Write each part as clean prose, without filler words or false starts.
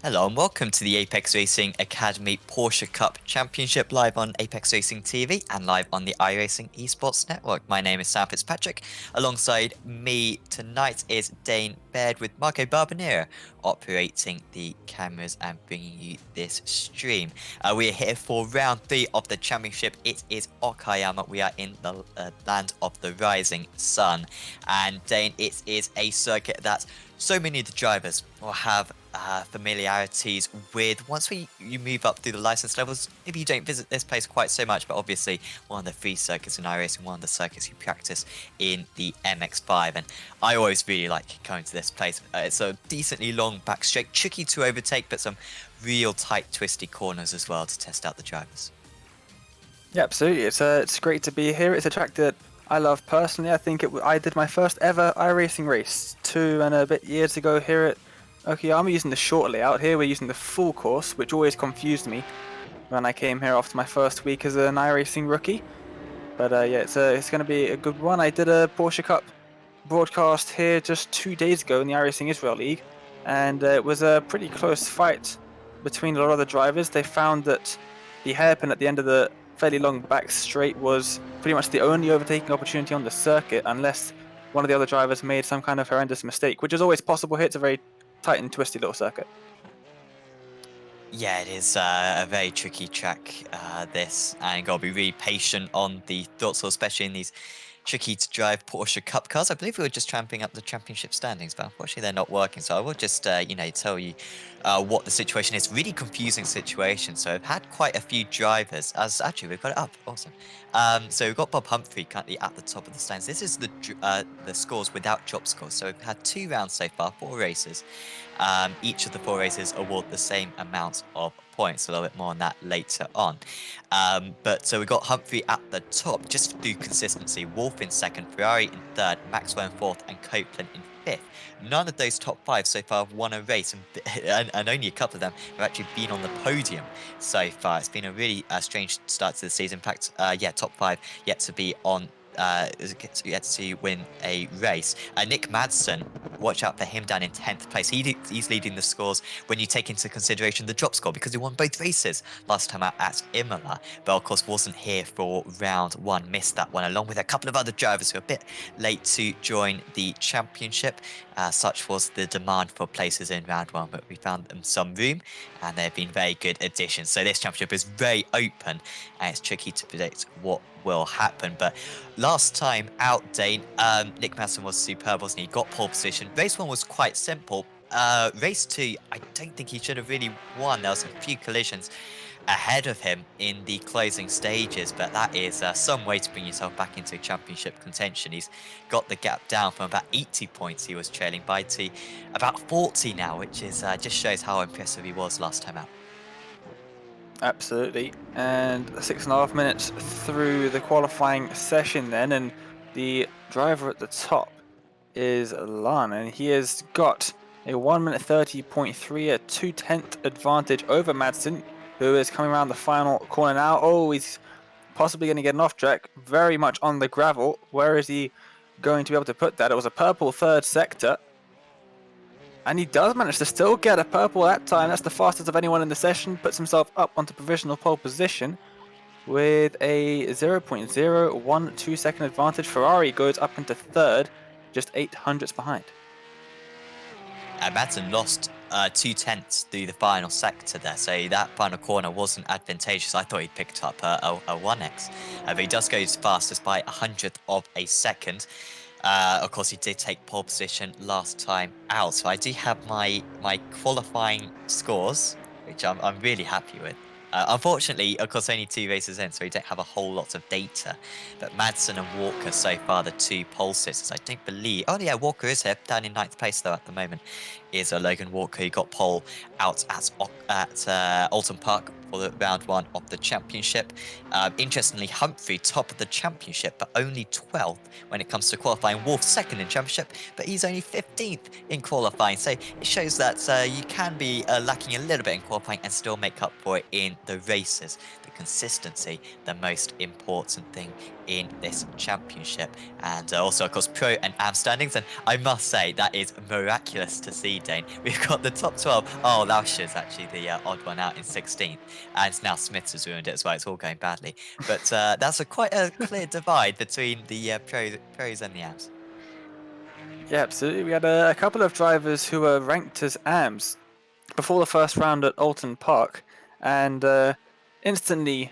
Hello and welcome to the Apex Racing Academy Porsche Cup Championship live on Apex Racing TV and live on the iRacing Esports Network. My name is Sam Fitzpatrick. Alongside me tonight is Dane Baird with Marco Barbanera operating the cameras and bringing you this stream. We are here for round 3 of the championship. It is Okayama. We are in the land of the rising sun. And Dane, it is a circuit that so many of the drivers will have familiarities with. Once you move up through the license levels, maybe you don't visit this place quite so much, but obviously one of the free circuits in iRacing, one of the circuits you practice in the MX-5, and I always really like going to this place. It's a decently long back straight, tricky to overtake, but some real tight twisty corners as well to test out the drivers. Yeah, absolutely. It's great to be here. It's a track that I love personally. I think I did my first ever iRacing race 2 and a bit years ago here at Okayama using the short layout. Here we're using the full course, which always confused me when I came here after my first week as an iRacing rookie. But yeah, it's going to be a good one. I did a Porsche Cup broadcast here just 2 days ago in the iRacing Israel League, and it was a pretty close fight between a lot of the drivers. They found that the hairpin at the end of the fairly long back straight was pretty much the only overtaking opportunity on the circuit, unless one of the other drivers made some kind of horrendous mistake, which is always possible here. It's a very tight and twisty little circuit. Yeah, it is a very tricky track, this, and you've got to be really patient on the throttle, especially in these tricky to drive Porsche Cup cars. I believe we were just tramping up the championship standings, but unfortunately they're not working. So I will just, tell you what the situation is. Really confusing situation. So I've had quite a few drivers. As actually we've got it up. Awesome. So we've got Bob Humphrey currently at the top of the stands. This is the scores without job scores. So we've had 2 rounds so far, 4 races. Each of the 4 races award the same amount of points. A little bit more on that later on. But so we got Humphrey at the top just through consistency. Wolf in second, Ferrari in third, Maxwell in fourth, and Copeland in fifth. None of those top 5 so far have won a race, and only a couple of them have actually been on the podium so far. It's been a really strange start to the season. In fact, top 5 yet to be on. Yet to win a race. Nick Madsen, watch out for him down in 10th place. He's leading the scores when you take into consideration the drop score, because he won both races last time out at Imola, but of course wasn't here for round 1, missed that one, along with a couple of other drivers who are a bit late to join the championship. Such was the demand for places in round 1, but we found them some room, and they've been very good additions. So this championship is very open, and it's tricky to predict what will happen. But last time out, Dane, Nick Madsen was superb, wasn't he? Got pole position. Race 1 was quite simple. Race 2, I don't think he should have really won. There was a few collisions ahead of him in the closing stages, but that is some way to bring yourself back into championship contention. He's got the gap down from about 80 points he was trailing by to about 40 now, which is just shows how impressive he was last time out. Absolutely. And 6.5 minutes through the qualifying session then, and the driver at the top is Lan, and he has got a 1 minute 30.3, a 2/10 advantage over Madsen, who is coming around the final corner now. Oh, he's possibly going to get an off track, very much on the gravel. Where is he going to be able to put that? It was a purple third sector. And he does manage to still get a purple that time. That's the fastest of anyone in the session. Puts himself up onto provisional pole position with a 0.012 second advantage. Ferrari goes up into third, just 8 hundredths behind. Madsen lost 2/10 through the final sector there, so that final corner wasn't advantageous. I thought he'd picked up a 1x, but he does go as fastest by 100th of a second. Of course, he did take pole position last time out, so I do have my qualifying scores, which I'm really happy with. Unfortunately, of course, only 2 races in, so we don't have a whole lot of data. But Madsen and Walker so far, the 2 pole sitters. I don't believe. Oh yeah, Walker is here, down in 9th place though at the moment. Is Logan Walker, who got pole out at Alton Park for the round 1 of the championship. Interestingly, Humphrey top of the championship, but only 12th when it comes to qualifying. Wolf second in championship, but he's only 15th in qualifying. So it shows that you can be lacking a little bit in qualifying and still make up for it in the races. The consistency, the most important thing in this championship. And also, of course, pro and am standings. And I must say, that is miraculous to see, Dane. We've got the top 12. Oh, Lauscher's actually the odd one out in 16th. And now Smiths has ruined it as well. It's all going badly. But that's quite a clear divide between the pros and the ams. Yeah, absolutely. We had a couple of drivers who were ranked as AMs before the first round at Alton Park, and instantly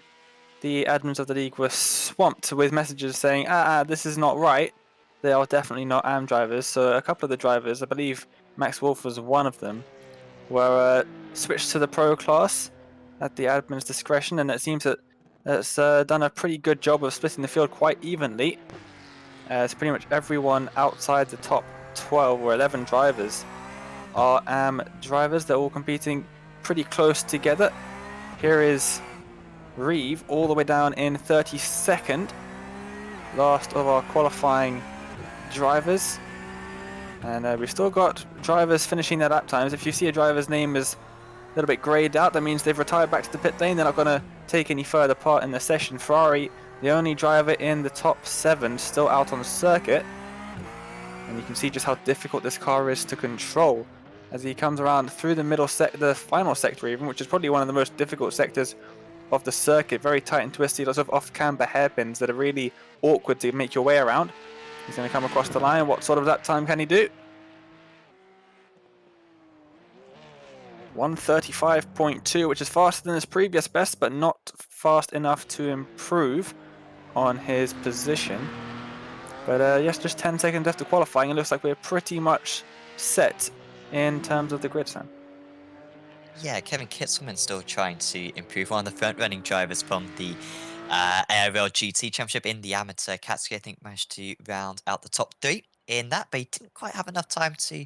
the admins of the league were swamped with messages saying, this is not right. They are definitely not AM drivers. So a couple of the drivers, I believe Max Wolf was one of them, were switched to the pro class at the admin's discretion, and it seems that it's done a pretty good job of splitting the field quite evenly. As pretty much everyone outside the top 12 or 11 drivers are AM drivers. They're all competing pretty close together. Here is Reeve all the way down in 32nd, last of our qualifying drivers. And we've still got drivers finishing their lap times. If you see a driver's name is a little bit greyed out, that means they've retired back to the pit lane. They're not going to take any further part in the session. Ferrari, the only driver in the top 7, still out on the circuit. And you can see just how difficult this car is to control as he comes around through the the final sector even, which is probably one of the most difficult sectors of the circuit. Very tight and twisty, lots of off-camber hairpins that are really awkward to make your way around. He's going to come across the line. What sort of lap time can he do? 1:35.2, which is faster than his previous best, but not fast enough to improve on his position. But yes, just 10 seconds after qualifying, it looks like we're pretty much set in terms of the grid, Sam. Yeah, Kevin Kitzelman's still trying to improve. One of the front-running drivers from the ARL GT Championship in the amateur category, I think, managed to round out the top 3 in that, but he didn't quite have enough time to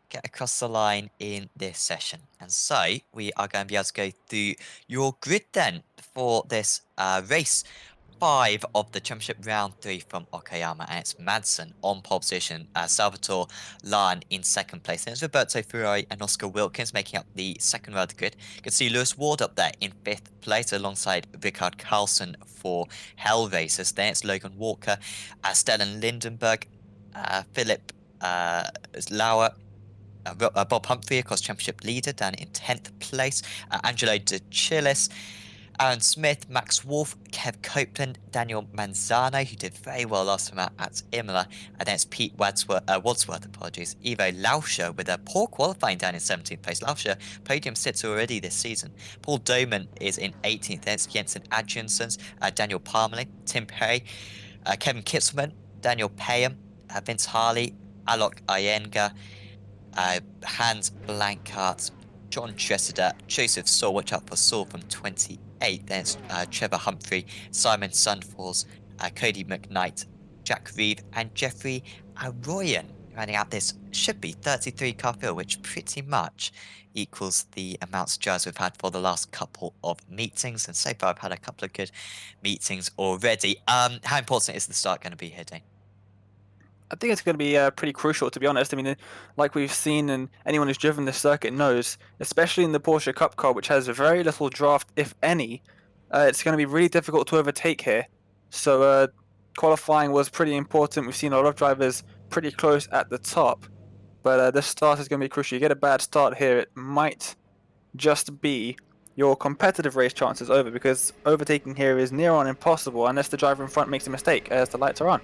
get across the line in this session. And so we are going to be able to go through your grid then for this race 5 of the championship round 3 from Okayama, and it's Madsen on pole position, Salvatore Lahn in second place, and it's Roberto Ferrari and Oscar Wilkins making up the second row of the grid. You can see Lewis Ward up there in 5th place alongside Rickard Carlson for Hell Racers. Then it's Logan Walker, Stellan Lindenberg, Philip Lauer, Bob Humphrey, of course, championship leader, down in 10th place. Angelo De Chillis, Aaron Smith, Max Wolf, Kev Copeland, Daniel Manzano, who did very well last time out at Imola, and then it's Pete Wadsworth, apologies, Ivo Lauscher with a poor qualifying down in 17th place. Lauscher podium sits already this season. Paul Doman is in 18th, then it's Jensen Adjansons, Daniel Parmalee, Tim Perry, Kevin Kitzelman, Daniel Payham, Vince Harley, Alok Iyengar, Hans Blankart, John Tressida, Joseph Saul, watch out for Saul from 28th, then it's Trevor Humphrey, Simon Sunfalls, Cody McKnight, Jack Reeve, and Jeffrey Arroyan. Rounding out this should be 33 car field, which pretty much equals the amounts of drivers we've had for the last couple of meetings. And so far I've had a couple of good meetings already. How important is the start going to be here, Dane? I think it's going to be pretty crucial, to be honest. I mean, like we've seen, and anyone who's driven this circuit knows, especially in the Porsche Cup car, which has very little draft, if any, it's going to be really difficult to overtake here. So qualifying was pretty important. We've seen a lot of drivers pretty close at the top, but this start is going to be crucial. You get a bad start here, it might just be your competitive race chances over, because overtaking here is near on impossible unless the driver in front makes a mistake as the lights are on.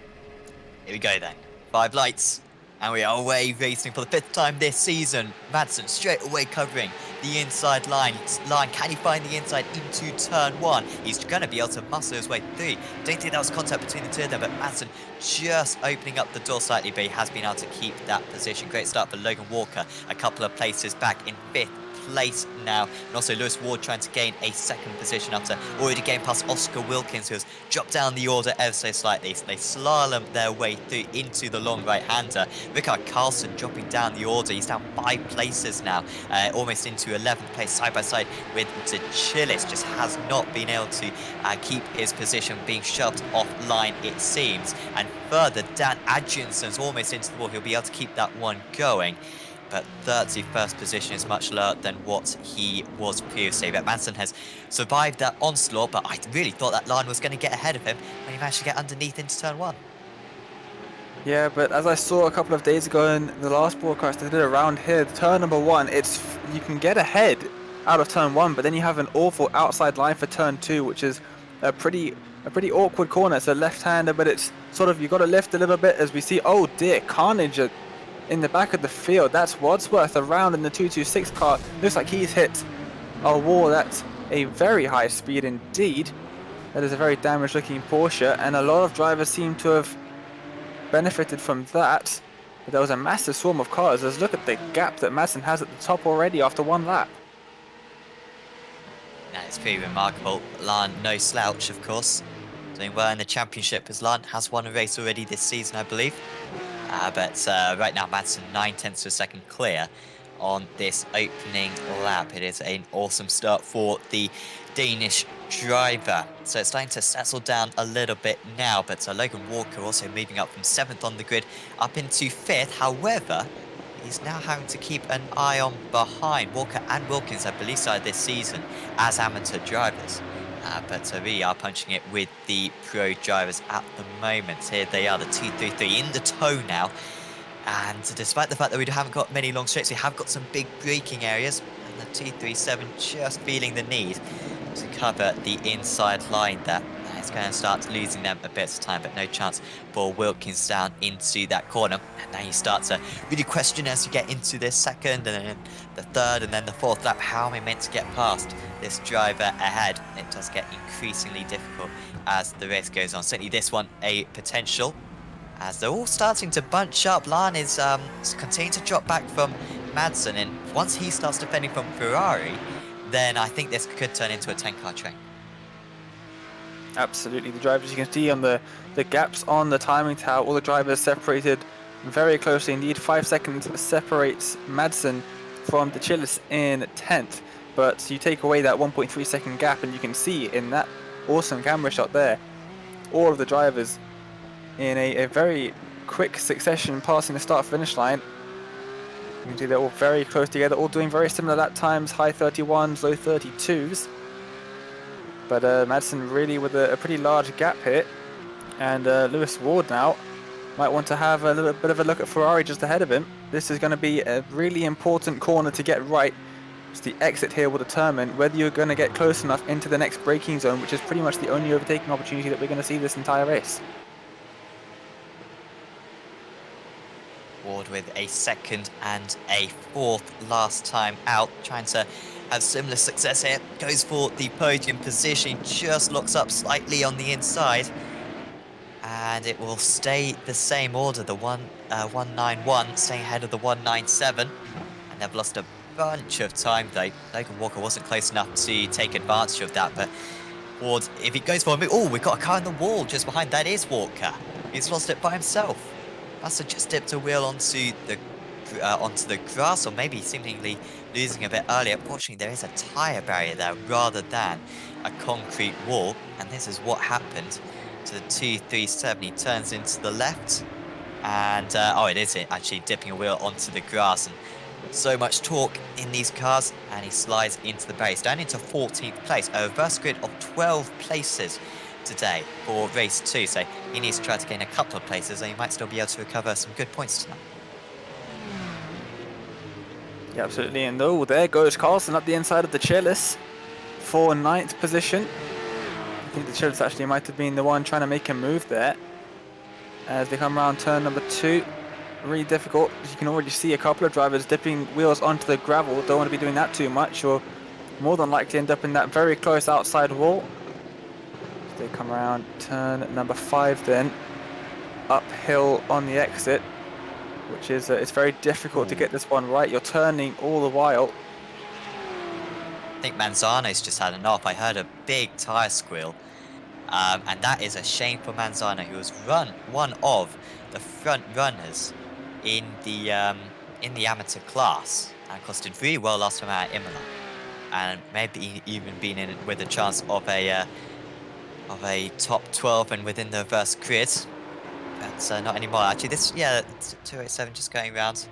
Here we go then. 5 lights, and we are away racing for the 5th time this season. Madsen straight away covering the inside line. Can he find the inside into turn 1? He's going to be able to muscle his way through. Don't think that was contact between the two of them, but Madsen just opening up the door slightly, but he has been able to keep that position. Great start for Logan Walker, a couple of places back in 5th place now, and also Lewis Ward trying to gain a second position after already getting past Oscar Wilkins, who has dropped down the order ever so slightly. So they slalom their way through into the long right-hander. Rickard Carlson dropping down the order. He's down 5 places now, almost into 11th place, side by side with De Chillis. Just has not been able to keep his position, being shoved offline, it seems. And further, Dan Adjanson's almost into the wall. He'll be able to keep that one going. but 31st position is much lower than what he was previously. But Madsen has survived that onslaught, but I really thought that line was going to get ahead of him when he managed to get underneath into turn 1. Yeah, but as I saw a couple of days ago in the last broadcast I did around here, turn number 1, you can get ahead out of turn 1, but then you have an awful outside line for turn 2, which is a pretty awkward corner. It's a left-hander, but it's sort of, you got to lift a little bit as we see. Oh dear, carnage in the back of the field. That's Wadsworth around in the 226 car. Looks like he's hit a wall. That's a very high speed indeed. That is a very damaged looking Porsche, and a lot of drivers seem to have benefited from that. But there was a massive swarm of cars. Let's look at the gap that Madsen has at the top already after 1 lap. Yeah, it's pretty remarkable. Lan, no slouch, of course. Doing well in the championship as Lan has won a race already this season, I believe. But right now, Madsen 9/10 of a second clear on this opening lap. It is an awesome start for the Danish driver. So it's starting to settle down a little bit now, but Logan Walker also moving up from 7th on the grid up into 5th. However, he's now having to keep an eye on behind. Walker and Wilkins, I believe, started this season as amateur drivers. But we are punching it with the pro drivers at the moment. Here they are, the 233 in the tow now. And despite the fact that we haven't got many long straights, we have got some big braking areas. And the 237 just feeling the need to cover the inside line there. It's going to start losing them a bit of time, but no chance for Wilkins down into that corner. And now you start to really question as you get into this second, and then the third, and then the fourth lap. How am I meant to get past this driver ahead? It does get increasingly difficult as the race goes on. Certainly this one a potential, as they're all starting to bunch up. Lan is continuing to drop back from Madsen, and once he starts defending from Ferrari, then I think this could turn into a 10-car train. Absolutely, the drivers, you can see on the gaps on the timing tower, all the drivers separated very closely indeed. 5 seconds separates Madsen from De Chillis in 10th, but you take away that 1.3 second gap and you can see in that awesome camera shot there, all of the drivers in a very quick succession passing the start finish line. You can see they're all very close together, all doing very similar lap times, high 31s, low 32s. But Madsen really with a pretty large gap here, and Lewis Ward now might want to have a little bit of a look at Ferrari just ahead of him. This is going to be a really important corner to get right. It's the exit here will determine whether you're going to get close enough into the next braking zone, which is pretty much the only overtaking opportunity that we're going to see this entire race. Ward with a 2nd and a 4th last time out, trying to have similar success here. Goes for the podium position, just locks up slightly on the inside, and it will stay the same order. The 191 staying ahead of the 197, and they've lost a bunch of time though. Logan Walker wasn't close enough to take advantage of that, but Ward, if he goes for a move, oh, we've got a car in the wall just behind. That is Walker. He's lost it by himself. Must have just dipped a wheel onto the grass, or maybe seemingly losing a bit earlier. Fortunately, there is a tyre barrier there rather than a concrete wall, and this is what happened to the 237. He turns into the left, and oh, it is actually dipping a wheel onto the grass, and so much torque in these cars, and he slides into the base, down into 14th place, a reverse grid of 12 places today for race 2, so he needs to try to gain a couple of places, and he might still be able to recover some good points tonight. Yeah, absolutely, and oh, there goes Carlson up the inside of De Chillis for 9th position. I think De Chillis actually might have been the one trying to make a move there as they come around turn number 2. Really difficult, as you can already see a couple of drivers dipping wheels onto the gravel. Don't want to be doing that too much, or more than likely end up in that very close outside wall. They come around turn number 5 then, uphill on the exit, which is it's very difficult to get this one right. You're turning all the while. I think Manzano's just had enough. I heard a big tyre squeal, and that is a shame for Manzano, who was one of the front runners in the amateur class, and of course did really well last time out at Imola, and maybe even been in with a chance of a top 12 and within the reverse grid. But not anymore. Actually, this, yeah, 287 just going around.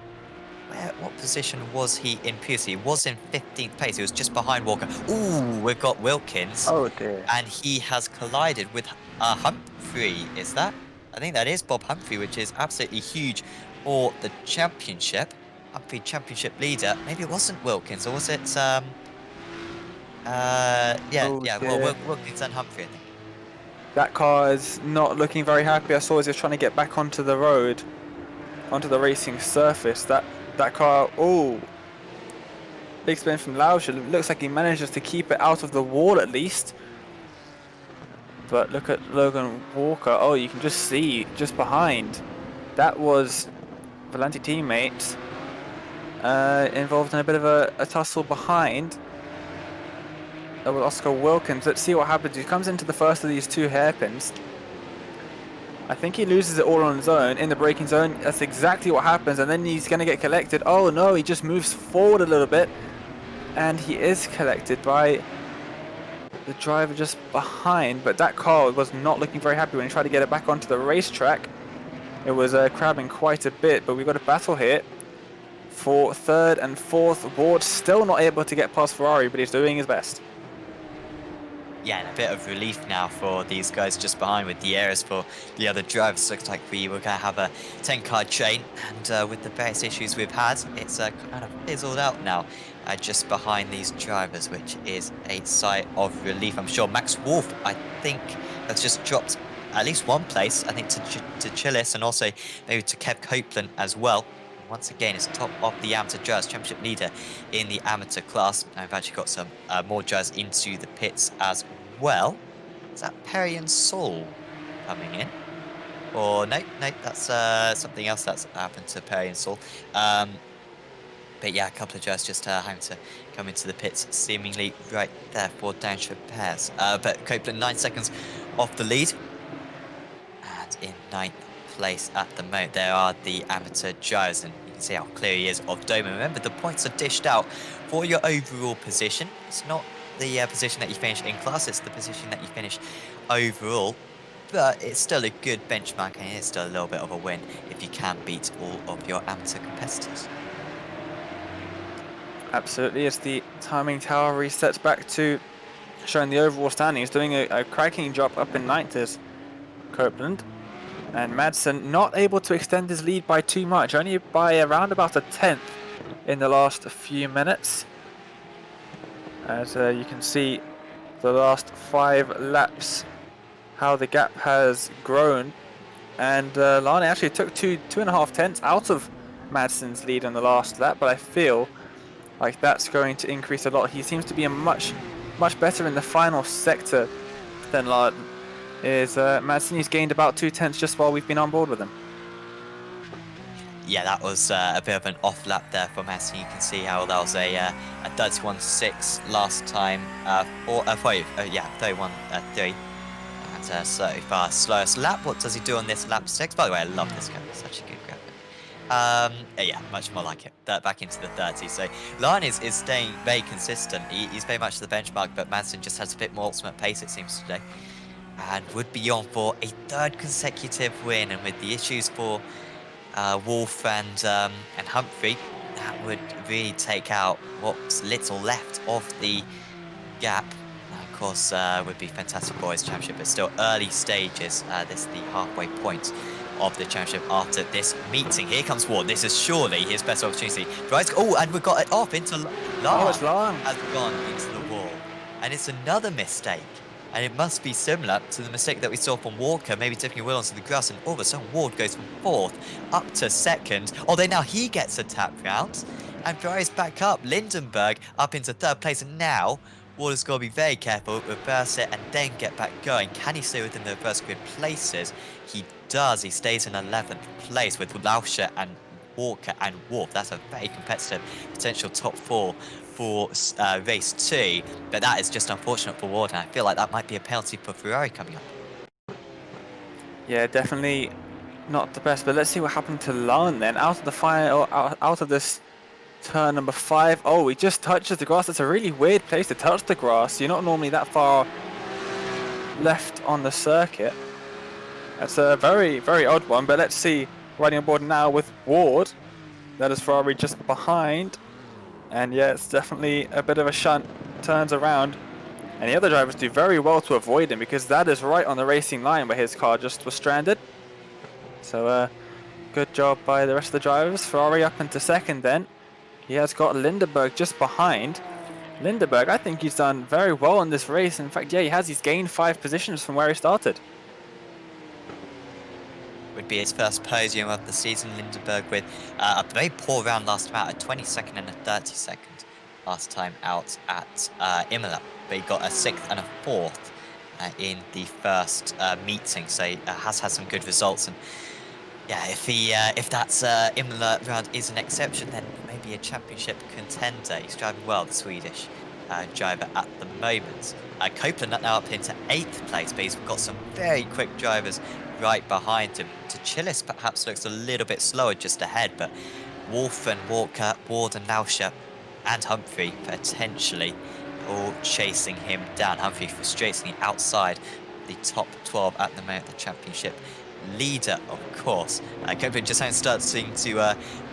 what position was he in previously? He was in 15th place. He was just behind Walker. Ooh, we've got Wilkins, Oh dear. and he has collided with Humphrey. Is that? I think that is Bob Humphrey, which is absolutely huge for the championship. Humphrey championship leader. Maybe it wasn't Wilkins, or was it? Oh Yeah. Well, dear. Wilkins and Humphrey, I think. That car is not looking very happy. I saw as he was trying to get back onto the road, onto the racing surface. That car, oh, big spin from Lauscher. Looks like he manages to keep it out of the wall at least. But look at Logan Walker. Oh, you can just see just behind. That was Valenti teammates involved in a bit of a tussle behind. That was Oscar Wilkins. Let's see what happens. He comes into the first of these two hairpins. I think he loses it all on his own in the braking zone. That's exactly what happens, and then he's going to get collected. Oh no, he just moves forward a little bit, and he is collected by the driver just behind. But that car was not looking very happy when he tried to get it back onto the racetrack. It was crabbing quite a bit, but we've got a battle here for third and fourth. Ward still not able to get past Ferrari, but he's doing his best. Yeah, and a bit of relief now for these guys just behind with the areas for the other drivers. Looks like we were going to have a 10-car chain, and with the various issues we've had, it's kind of fizzled out now just behind these drivers, which is a sigh of relief. I'm sure Max Wolf, I think, has just dropped at least one place, I think, to Chillis, and also maybe to Kev Copeland as well. Once again, is top of the amateur drivers championship leader in the amateur class. I've actually got some more drivers into the pits as well. Is that Perry and Saul coming in? Or no, that's something else that's happened to Perry and Saul. But yeah, a couple of drivers just having to come into the pits, seemingly right there for downship repairs. But Copeland 9 seconds off the lead, and in 9th place at the moment. There are the amateur drivers, and you can see how clear he is of Doman. Remember, the points are dished out for your overall position. It's not the position that you finish in class, it's the position that you finish overall. But it's still a good benchmark, and it's still a little bit of a win if you can beat all of your amateur competitors. Absolutely, as the timing tower resets back to showing the overall standings, doing a cracking job up in 9th is Copeland. And Madsen not able to extend his lead by too much, only by around about a 10th in the last few minutes. As you can see, the last 5 laps, how the gap has grown. And Lani actually took 2.5 tenths out of Madsen's lead in the last lap, but I feel like that's going to increase a lot. He seems to be a much better in the final sector than Lani is. Madsen, he's gained about 2 tenths just while we've been on board with him. Yeah, that was a bit of an off lap there for Madsen. You can see how that was a 31.6 last time, 31.3. And so far, slowest lap. What does he do on this lap 6? By the way, I love this guy. It's such a good graphic. Yeah, much more like it. Back into the 30s. So Lion is staying very consistent. He's very much the benchmark, but Madsen just has a bit more ultimate pace, it seems, today. And would be on for a 3rd consecutive win. And with the issues for Wolf and Humphrey, that would really take out what's little left of the gap. Of course, would be fantastic for his championship, but still early stages. This is the halfway point of the championship after this meeting. Here comes Ward. This is surely his best opportunity. Right. Oh, and we got it off into Long. Oh, it's Long. Has gone into the wall. And it's another mistake. And it must be similar to the mistake that we saw from Walker, maybe tipping a wheel onto the grass, and all of a sudden Ward goes from 4th up to 2nd. Although now he gets a tap round, and Ferrari's back up. Lindenberg up into 3rd place, and now Ward has got to be very careful, reverse it, and then get back going. Can he stay within the first grid places? He does. He stays in 11th place with Lauscher and Walker and Wolf. That's a very competitive potential top 4 for race 2, but that is just unfortunate for Ward, and I feel like that might be a penalty for Ferrari coming up. Yeah, definitely not the best, but let's see what happened to Lan then. Out of the final, out of this turn number 5. Oh, he just touches the grass. That's a really weird place to touch the grass. You're not normally that far left on the circuit. That's a very odd one, but let's see, riding on board now with Ward. That is Ferrari just behind. And yeah, it's definitely a bit of a shunt. Turns around. And the other drivers do very well to avoid him because that is right on the racing line where his car just was stranded. So good job by the rest of the drivers. Ferrari up into second then. He has got Lindeberg just behind. Lindeberg, I think he's done very well in this race. In fact, yeah, he's gained 5 positions from where he started. Would be his first podium of the season. Lindeberg with a very poor round last time out, a 22nd and a 32nd last time out at Imola. But he got a 6th and a 4th in the first meeting, so he has had some good results. And yeah, if that's Imola round is an exception, then maybe a championship contender. He's driving well, the Swedish driver at the moment. Copeland now up into 8th place, but he's got some very quick drivers right behind him. Chillis perhaps looks a little bit slower just ahead, but Wolf and Walker, Ward and Lauscher and Humphrey potentially all chasing him down. Humphrey frustratingly outside the top 12 at the moment, the championship leader, of course. Copeland just starting to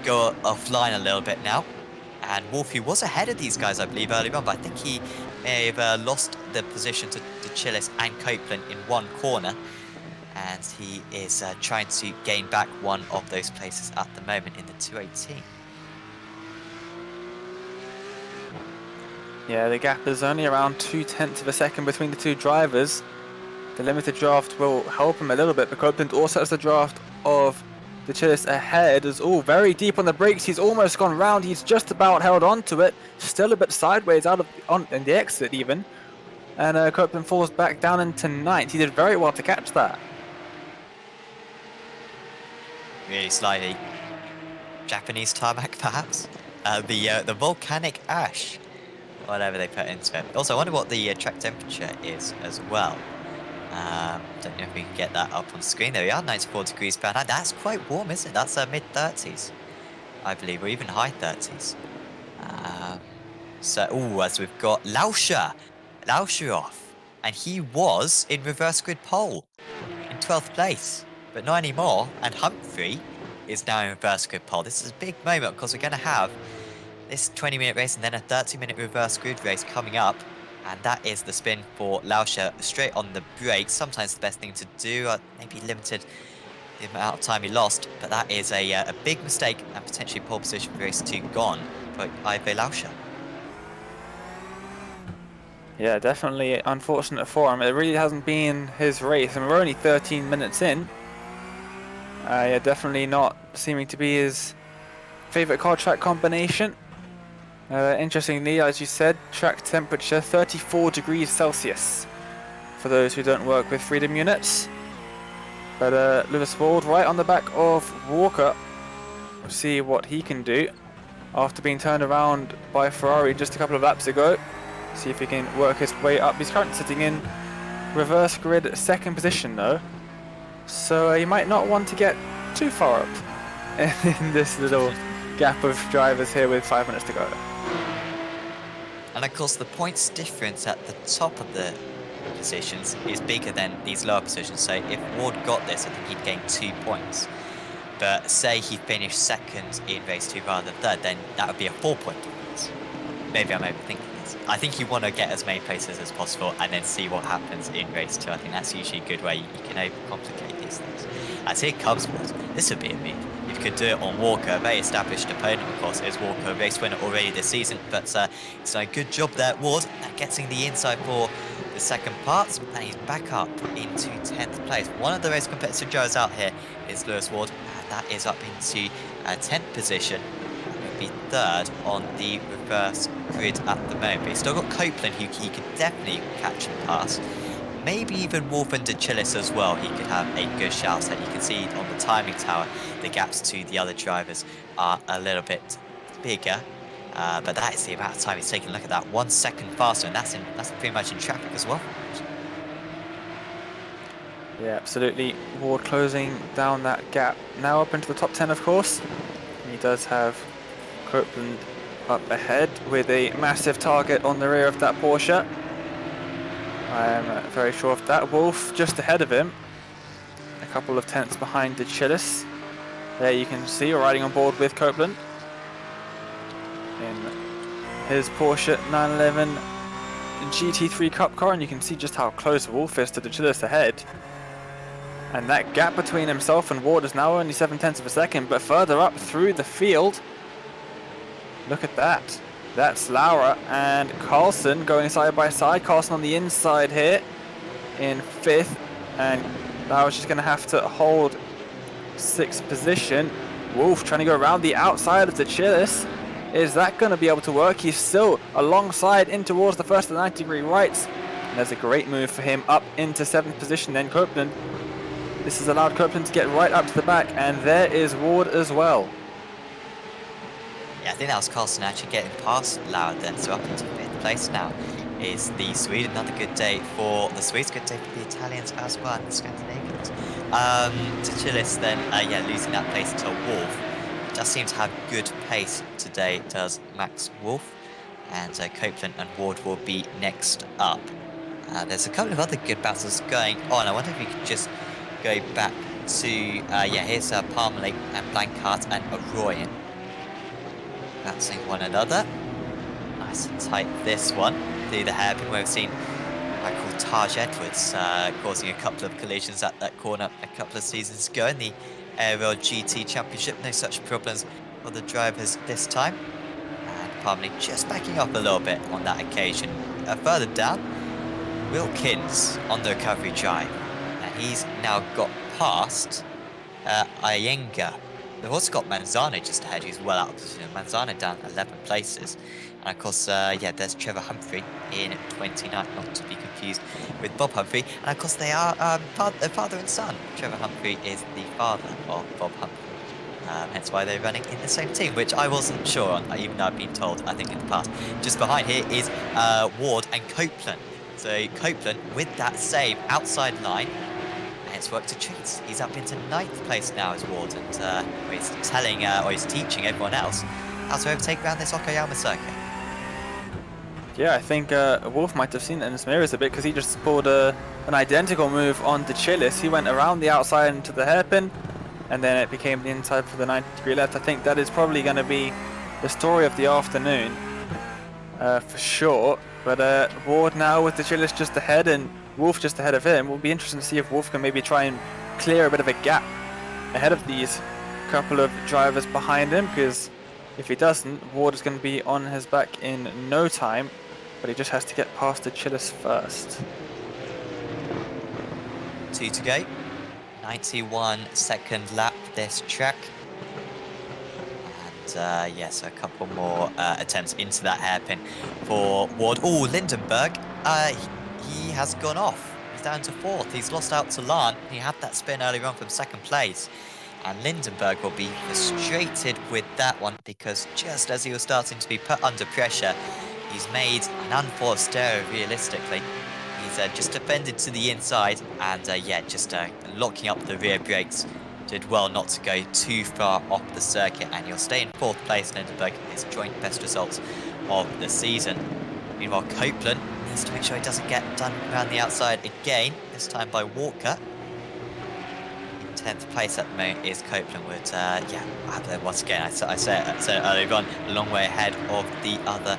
go offline a little bit now. And Wolf, who was ahead of these guys, I believe, earlier on, but I think he may have lost the position to Chillis and Copeland in one corner. And he is trying to gain back one of those places at the moment in the 218. Yeah, the gap is only around 0.2 of a second between the two drivers. The limited draft will help him a little bit, but Copeland also has the draft of the Chillis ahead. Is all very deep on the brakes. He's almost gone round. He's just about held on to it. Still a bit sideways out of in the exit even. And Copeland falls back down into 9th. He did very well to catch that. Really slightly Japanese tarmac, perhaps. The volcanic ash, whatever they put into it. Also, I wonder what the track temperature is as well. Don't know if we can get that up on screen. There we are, 94 degrees Fahrenheit. That's quite warm, isn't it? That's mid-30s, I believe, or even high 30s. As we've got Lauscher off, and he was in reverse grid pole in 12th place. But not anymore, and Humphrey is now in reverse grid pole. This is a big moment because we're going to have this 20-minute race and then a 30-minute reverse grid race coming up. And that is the spin for Lauscher, straight on the brakes. Sometimes the best thing to do, maybe limited the amount of time he lost. But that is a big mistake and potentially pole position for race 2 gone for Ive Lauscher. Yeah, definitely unfortunate for him. It really hasn't been his race, and we're only 13 minutes in. Yeah, definitely not seeming to be his favorite car track combination. Interestingly, as you said, track temperature 34 degrees Celsius for those who don't work with freedom units. But Lewis Ward right on the back of Walker. We'll see what he can do after being turned around by Ferrari just a couple of laps ago. See if he can work his way up. He's currently sitting in reverse grid 2nd position though. So you might not want to get too far up in this little gap of drivers here with 5 minutes to go. And of course the points difference at the top of the positions is bigger than these lower positions. So if Ward got this, I think he'd gain 2 points. But say he finished 2nd in race 2 rather than 3rd, then that would be a 4-point difference. Maybe I'm overthinking this. I think you want to get as many places as possible and then see what happens in race 2. I think that's usually a good way. You can overcomplicate these things. As here comes Ward. This would be a move. If you could do it on Walker, a very established opponent, of course, is Walker, a race winner already this season. But he's done a good job there, Ward, at getting the inside for the second part. And he's back up into 10th place. One of the most competitive drivers out here is Lewis Ward. And that is up into 10th position. Be 3rd on the reverse grid at the moment. But he's still got Copeland, who he could definitely catch and pass. Maybe even Wolf and De Chillis as well. He could have a good shout. And you can see on the timing tower, the gaps to the other drivers are a little bit bigger. But that is the amount of time he's taking. Look at that, 1 second faster, and that's pretty much in traffic as well. Yeah, absolutely. Ward closing down that gap. Now up into the top 10, of course. He does have Copeland up ahead with a massive target on the rear of that Porsche. I'm very sure of that. Wolf just ahead of him, a couple of tenths behind De Chillis. There you can see riding on board with Copeland. in his Porsche 911 GT3 Cup car, and you can see just how close Wolf is to the Chillis ahead. And that gap between himself and Ward is now only 7/10 of a second, but further up through the field, look at that. That's Laura and Carlson going side by side. Carlson on the inside here in 5th, and Laura's just going to have to hold 6th position. Wolf trying to go around the outside of the Chillis. Is that going to be able to work? He's still alongside in towards the first of the 90-degree rights. And there's a great move for him up into 7th position. Then Copeland. This has allowed Copeland to get right up to the back, and there is Ward as well. Yeah, I think that was Carlson actually getting past Lauer then, so up into 5th place now is the Swede. Another good day for the Swedes, good day for the Italians as well, and the Scandinavians. To Chillis then, yeah, losing that place to Wolf. Does seem to have good pace today, does Max Wolf. And Copeland and Ward will be next up. There's a couple of other good battles going on. I wonder if we could just go back to, yeah, here's Parmalee and Blancart and Arroyan. Bouncing one another. Nice and tight this one. Through the hairpin where we've seen Michael Taj Edwards causing a couple of collisions at that corner a couple of seasons ago in the Aerial GT Championship. No such problems for the drivers this time. And Parmalee just backing up a little bit on that occasion. Further down, Wilkins on the recovery drive. And he's now got past Iyenga. They've also got Manzano just ahead, who's well out of position. Manzano down 11 places. And of course, yeah, there's Trevor Humphrey in 29th, not to be confused with Bob Humphrey. And of course, they are father and son. Trevor Humphrey is the father of Bob Humphrey. Hence why they're running in the same team, which I wasn't sure on, even though I've been told, I think, in the past. Just behind here is Ward and Copeland. So Copeland with that same outside line. It's worked a treat. He's up into 9th place now as Ward, and he's telling, or he's teaching everyone else how to overtake around this Okayama circuit. Yeah, I think Wolf might have seen it in his mirrors a bit, because he just pulled an identical move on the Chillis. He went around the outside into the hairpin, and then it became the inside for the 90-degree left. I think that is probably going to be the story of the afternoon, for sure. But Ward now with the Chillis just ahead, and Wolf just ahead of him. Will be interesting to see if Wolf can maybe try and clear a bit of a gap ahead of these couple of drivers behind him, because if he doesn't, Ward is going to be on his back in no time, but he just has to get past the Chillis first. 2 to go. 91-second lap this track. And yes, a couple more attempts into that hairpin for Ward. Oh, Lindenberg. He has gone off. He's down to 4th. He's lost out to Lahn. He had that spin earlier on from 2nd place. And Lindenberg will be frustrated with that one, because just as he was starting to be put under pressure, he's made an unforced error realistically. He's just defended to the inside and yeah, just locking up the rear brakes. Did well not to go too far off the circuit, and he'll stay in 4th place. Lindenberg, his joint best results of the season. Meanwhile, Copeland needs to make sure he doesn't get done around the outside again, this time by Walker. In 10th place at the moment is Copeland with, yeah, once again, I said earlier on, a long way ahead of the other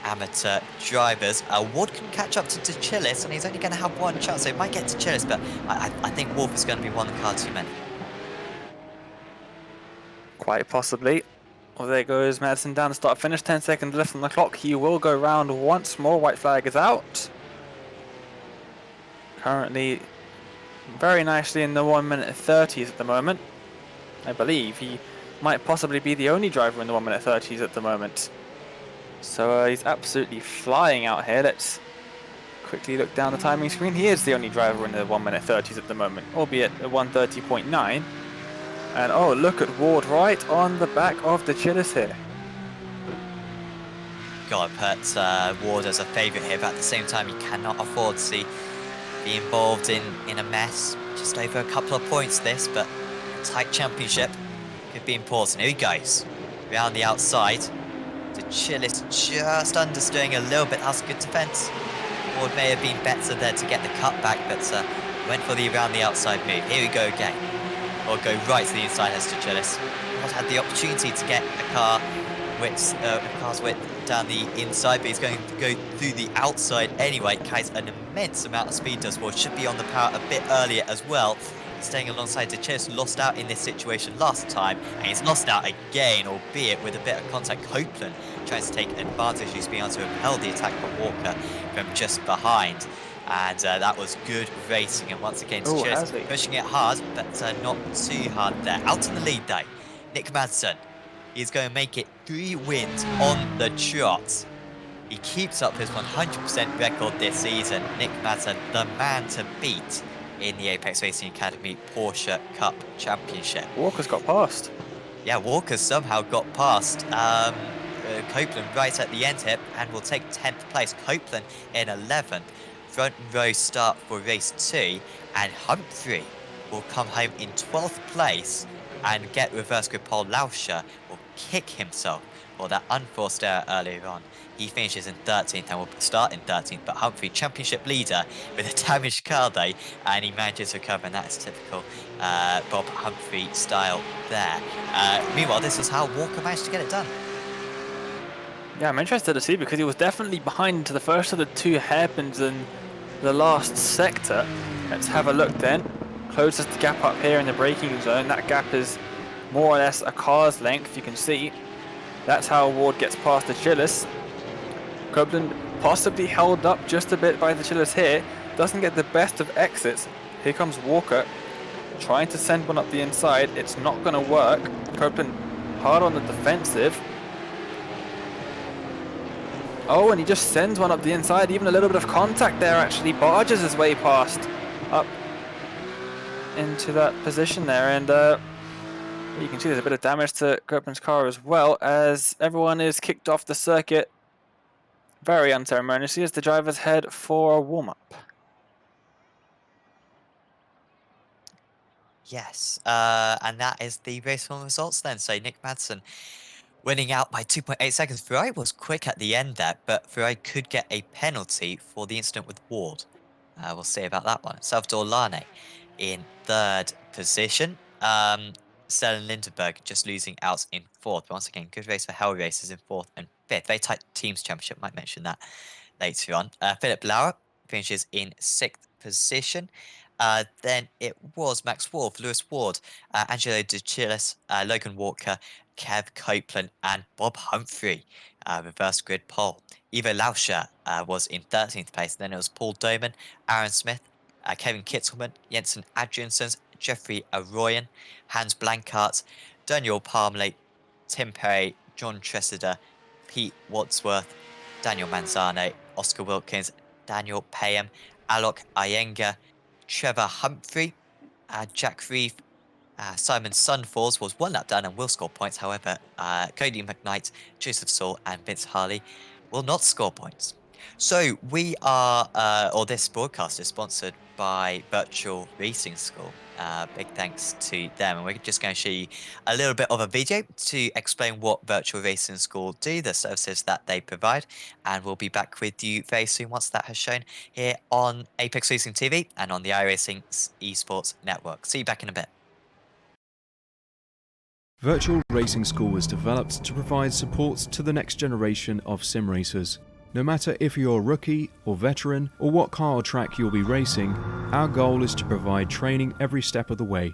amateur drivers. Ward can catch up to Chillis, and he's only going to have one chance, so he might get to Chillis, but I think Wolf is going to be one car too many. Quite possibly. Well, there goes Madsen down to start finish. 10 seconds left on the clock. He will go round once more. White flag is out. Currently very nicely in the 1:30s at the moment. I believe he might possibly be the only driver in the 1:30s at the moment. So he's absolutely flying out here. Let's quickly look down the timing screen. He is the only driver in the 1:30s at the moment, albeit a 1:30.9. And oh, look at Ward right on the back of the Chillis here. God, put Ward as a favourite here, but at the same time, you cannot afford to be involved in a mess. Just over a couple of points this, but a tight championship could be important. Here he goes. Around the outside. The Chillis just understeering a little bit. That's good defence. Ward may have been better there to get the cutback, but went for the around the outside move. Here we go again. Or go right to the inside as to Chillis. Ward had the opportunity to get a car car's width down the inside, but he's going to go through the outside anyway. Carries an immense amount of speed, does well. Should be on the power a bit earlier as well. Staying alongside DeChillis, lost out in this situation last time, and he's lost out again, albeit with a bit of contact. Copeland tries to take advantage. He's been able to repel the attack of Walker from just behind. And that was good racing. And once again, DeChillis pushing it hard, but not too hard there. Out in the lead, though, Nick Madsen. He's going to make it 3 wins on the trot. He keeps up his 100% record this season. Nick Madsen, the man to beat in the Apex Racing Academy Porsche Cup Championship. Walker's got past. Yeah, Walker somehow got past Copeland right at the end here and will take 10th place. Copeland in 11th. Front row start for race 2, and Humphrey will come home in 12th place and get reverse grid pole. Lauscher will kick himself for that unforced error earlier on. He finishes in 13th and will start in 13th, but Humphrey, championship leader with a damaged car though, and he manages to recover, and that's typical Bob Humphrey style there. Meanwhile, this is how Walker managed to get it done. Yeah, I'm interested to see, because he was definitely behind to the first of the 2 hairpins in the last sector. Let's have a look then. Closes the gap up here in the braking zone. That gap is more or less a car's length, you can see. That's how Ward gets past DeChillis. Copeland possibly held up just a bit by DeChillis here. Doesn't get the best of exits. Here comes Walker, trying to send one up the inside. It's not going to work. Copeland hard on the defensive. Oh, and he just sends one up the inside. Even a little bit of contact there, actually. Barges his way past up into that position there. And you can see there's a bit of damage to Copeland's car as well, as everyone is kicked off the circuit very unceremoniously as the drivers head for a warm-up. Yes, and that is the race 1 results then. So Nick Madsen winning out by 2.8 seconds. Ferrari was quick at the end there, but Ferrari could get a penalty for the incident with Ward. We'll see about that one. Salvador Lane in 3rd position. Stellan Lindenberg just losing out in 4th. Once again, good race for Hell Racers in 4th and 5th. Very tight teams championship, might mention that later on. Philip Lauer finishes in 6th position. Then it was Max Wolf, Lewis Ward, Angelo DeChillis, Logan Walker, Kev Copeland, and Bob Humphrey, reverse grid pole. Ivo Lauscher was in 13th place. Then it was Paul Doman, Aaron Smith, Kevin Kittelman, Jensen Adriansons, Jeffrey Arroyan, Hans Blankart, Daniel Palmley, Tim Perry, John Tressida, Pete Wadsworth, Daniel Manzano, Oscar Wilkins, Daniel Payham, Alok Iyengar, Trevor Humphrey, Jack Reeve, Simon Sunfalls was 1 lap down and will score points. However, Cody McKnight, Joseph Saul, and Vince Harley will not score points. So we are, or this broadcast is sponsored by Virtual Racing School. Big thanks to them, and we're just going to show you a little bit of a video to explain what Virtual Racing School do, the services that they provide, and we'll be back with you very soon once that has shown here on Apex Racing TV and on the iRacing Esports Network. See you back in a bit. Virtual Racing School was developed to provide support to the next generation of sim racers. No matter if you're a rookie or veteran or what car or track you'll be racing, our goal is to provide training every step of the way.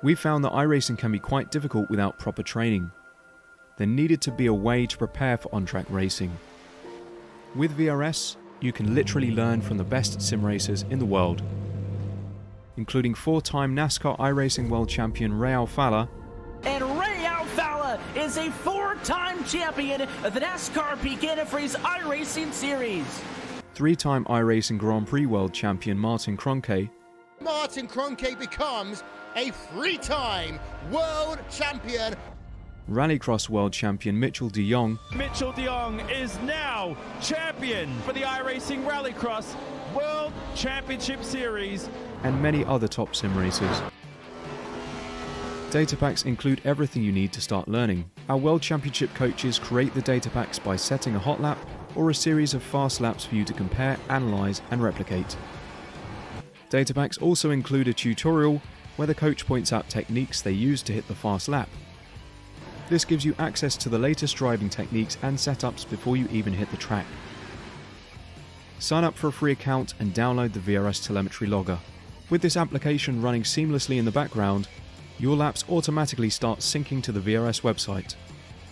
We found that iRacing can be quite difficult without proper training. There needed to be a way to prepare for on-track racing. With VRS, you can literally learn from the best sim racers in the world, including 4-time NASCAR iRacing World Champion Ray Alfala. And Ray Alfala is a 4-time champion of the NASCAR Peak Antifreeze iRacing Series. 3-time iRacing Grand Prix World Champion Martin Kroenke. Martin Kroenke becomes a 3-time world champion. Rallycross World Champion Mitchell de Jong. Mitchell de Jong is now champion for the iRacing Rallycross World Championship Series. And many other top sim racers. Data packs include everything you need to start learning. Our World Championship coaches create the data packs by setting a hot lap or a series of fast laps for you to compare, analyze, and replicate. Data packs also include a tutorial where the coach points out techniques they use to hit the fast lap. This gives you access to the latest driving techniques and setups before you even hit the track. Sign up for a free account and download the VRS telemetry logger. With this application running seamlessly in the background, your laps automatically start syncing to the VRS website.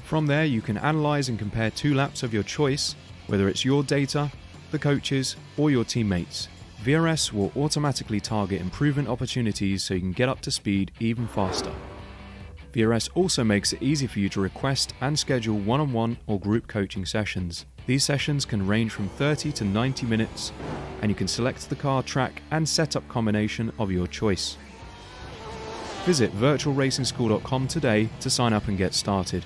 From there, you can analyze and compare 2 laps of your choice, whether it's your data, the coaches, or your teammates. VRS will automatically target improvement opportunities so you can get up to speed even faster. VRS also makes it easy for you to request and schedule one-on-one or group coaching sessions. These sessions can range from 30 to 90 minutes, and you can select the car, track, and setup combination of your choice. Visit virtualracingschool.com today to sign up and get started.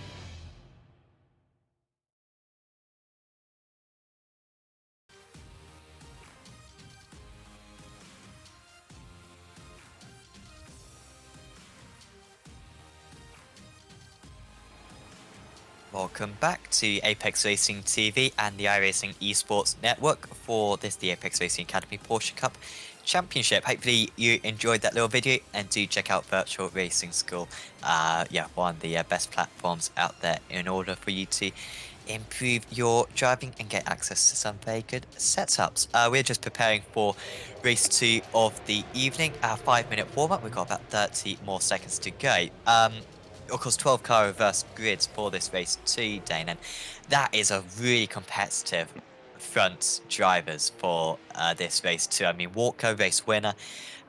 Welcome back to Apex Racing TV and the iRacing Esports Network for the Apex Racing Academy Porsche Cup Championship. Hopefully you enjoyed that little video, and do check out Virtual Racing School. One of the best platforms out there in order for you to improve your driving and get access to some very good setups. We're just preparing for race 2 of the evening, our 5-minute warm-up. We've got about 30 more seconds to go. Of course, 12 car reverse grids for this race too, Dane, and that is a really competitive front drivers for this race too. I mean, Walker, race winner,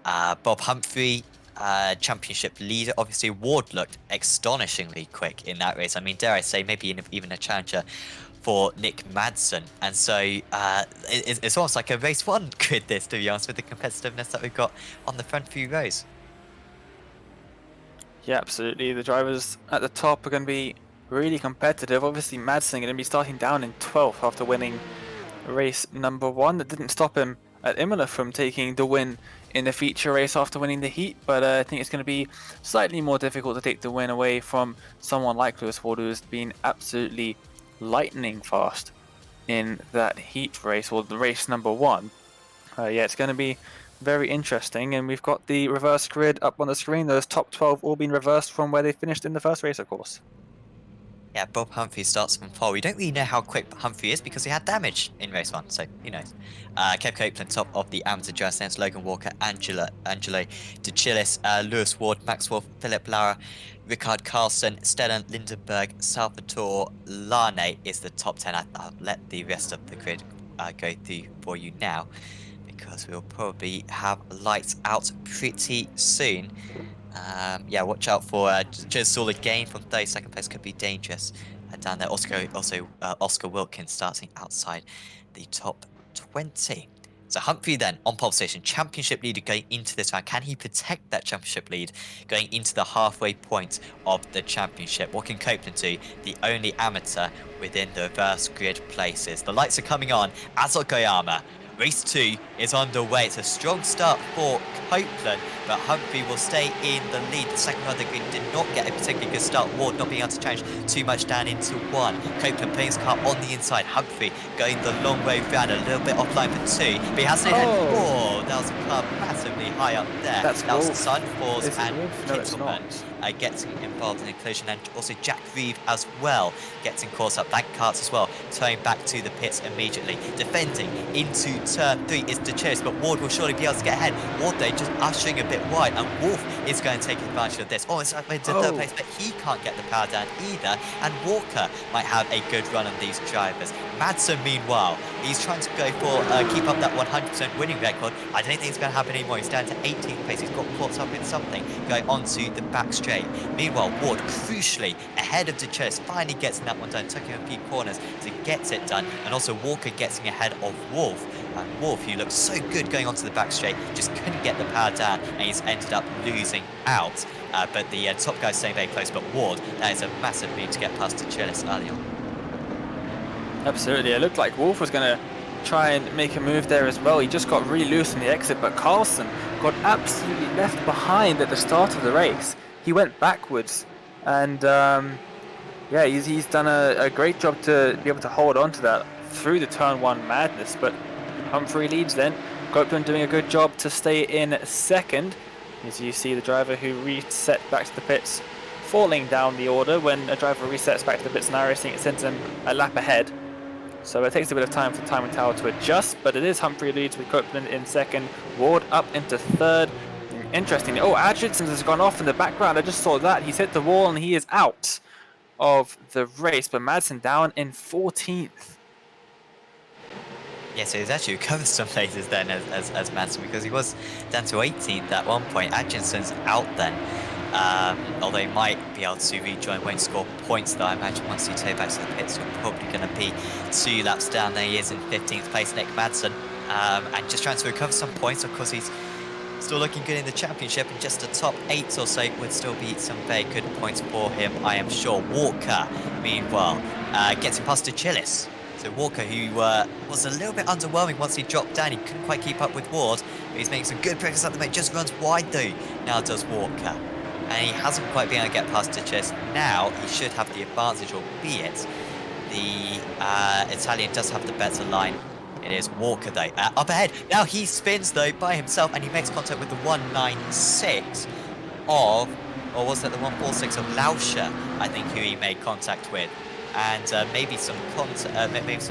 Bob Humphrey, championship leader. Obviously, Ward looked astonishingly quick in that race. I mean, dare I say, maybe even a challenger for Nick Madsen. And so it's almost like a race 1 grid, this, to be honest, with the competitiveness that we've got on the front few rows. Yeah, absolutely. The drivers at the top are going to be really competitive. Obviously, Madsen going to be starting down in 12th after winning race number 1. That didn't stop him at Imola from taking the win in the feature race after winning the heat, but I think it's going to be slightly more difficult to take the win away from someone like Lewis Ward, who's been absolutely lightning fast in that heat race, or the race number 1. It's going to be very interesting, and we've got the reverse grid up on the screen. Those top 12 all been reversed from where they finished in the first race, of course. Yeah, Bob Humphrey starts from pole. We don't really know how quick Humphrey is because he had damage in race 1, so who knows. Kev Copeland top of the amateur dress. Then it's Logan Walker, Angelo De Chillis, Lewis Ward, Max Wolf, Philip Lara, Rickard Carlson, Stellan Lindenberg, Salvatore Lane is the top 10. I'll let the rest of the grid go through for you now, because we'll probably have lights out pretty soon. Watch out for just solid gain from 32nd place, could be dangerous down there. Oscar Wilkins starting outside the top 20. So Humphrey then on pole position, championship leader going into this round. Can he protect that championship lead going into the halfway point of the championship? What can Copeland do? The only amateur within the reverse grid places. The lights are coming on as Okayama. Race 2 is underway. It's a strong start for Copeland, but Humphrey will stay in the lead. The second round of the grid did not get a particularly good start. Ward not being able to challenge too much down into 1. Copeland putting his car on the inside. Humphrey going the long way round, a little bit offline for 2, but he hasn't hit 4. That was a car massively high up there. That's that was Wolf. Sunforce and Wolf? No, it's Kittleman getting involved in the collision, and also Jack Reeve as well getting caught up. Bank carts as well, turning back to the pits immediately. Defending into turn 3 is De Chillis, but Ward will surely be able to get ahead. Ward though just ushering a bit wide, and Wolf is going to take advantage of this. It's into third place, but he can't get the power down either, and Walker might have a good run on these drivers. Madsen, meanwhile, he's trying to go for keep up that 100% winning record. I don't think it's going to happen anymore. He's down to 18th place. He's got caught up in something going onto the back straight. Meanwhile, Ward crucially ahead of De Chillis, finally gets that one done, taking a few corners to get it done, and also Walker getting ahead of Wolf. And Wolf, who looked so good going onto the back straight, just couldn't get the power down, and he's ended up losing out. But the top guy's staying very close, but Ward, that is a massive move to get past De Chillis early on. Absolutely, it looked like Wolf was going to try and make a move there as well. He just got really loose in the exit, but Carlson got absolutely left behind at the start of the race. He went backwards, and he's done a great job to be able to hold on to that through the turn 1 madness. But Humphrey leads then. Copeland doing a good job to stay in second. As you see the driver who reset back to the pits falling down the order. When a driver resets back to the pits in iRacing, it sends him a lap ahead. So it takes a bit of time for the timing tower to adjust, but it is Humphrey leads with Copeland in second, Ward up into third. Interestingly, oh, Adjutson has gone off in the background. I just saw that. He's hit the wall and he is out of the race, but Madsen down in 14th. Yeah, so he's actually recovered some places then as Madsen, because he was down to 18th at one point. Adjinson's out then, although he might be able to rejoin, won't score points though. I imagine once he takes back to the pits, we're probably going to be 2 laps down. There he is in 15th place, Nick Madsen, and just trying to recover some points. Of course, he's still looking good in the championship, and just a top 8 or so would still be some very good points for him, I am sure. Walker, meanwhile, gets him past Achilles. So Walker, who was a little bit underwhelming once he dropped down, he couldn't quite keep up with Ward, but he's making some good progress at the moment, just runs wide though, now does Walker. And he hasn't quite been able to get past Achilles. Now he should have the advantage, albeit the Italian does have the better line. It is Walker though, up ahead. Now he spins though by himself, and he makes contact with the 196 of, or was that the 146 of Lauscher, I think, who he made contact with. And maybe some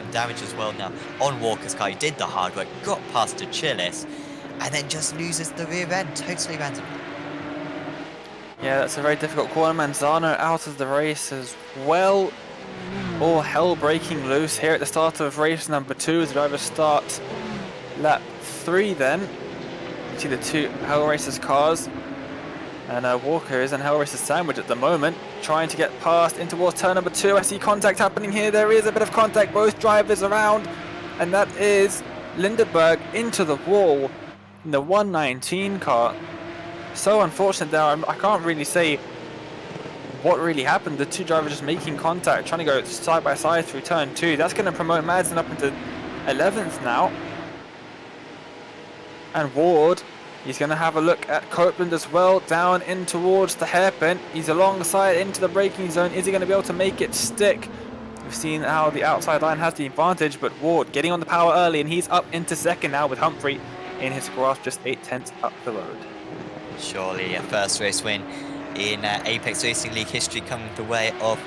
damage as well now on Walker's car. He did the hard work, got past Achilles, and then just loses the rear end totally randomly. Yeah, that's a very difficult corner. Manzano out of the race as well. All hell breaking loose here at the start of race number 2 as the drivers start lap 3 then. You see the 2 Hell Racers cars. And Walker is in Hell Racers sandwich at the moment, trying to get past in towards turn number 2. I see contact happening here. There is a bit of contact, both drivers around. And that is Lindeberg into the wall in the 119 car. So unfortunate there. I can't really say what really happened. The 2 drivers just making contact, trying to go side by side through turn 2. That's going to promote Madsen up into 11th now. And Ward, he's going to have a look at Copeland as well, down in towards the hairpin. He's alongside into the braking zone. Is he going to be able to make it stick? We've seen how the outside line has the advantage, but Ward getting on the power early, and he's up into second now with Humphrey in his grasp, just 8/10 up the road. Surely a first race win in Apex Racing League history coming the way of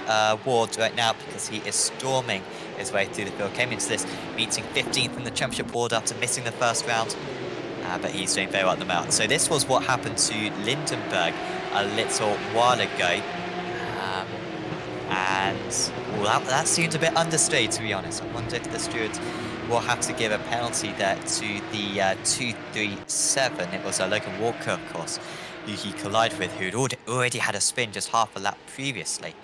Ward right now, because he is storming his way through the field. Came into this meeting 15th in the championship Ward after missing the first round, but he's doing very well at the moment. So this was what happened to Lindenberg a little while ago, and well, that seemed a bit understated, to be honest. I wonder if the stewards will have to give a penalty there to the 237. It was Logan Walker, of course, who he collided with, who'd already had a spin just half a lap previously.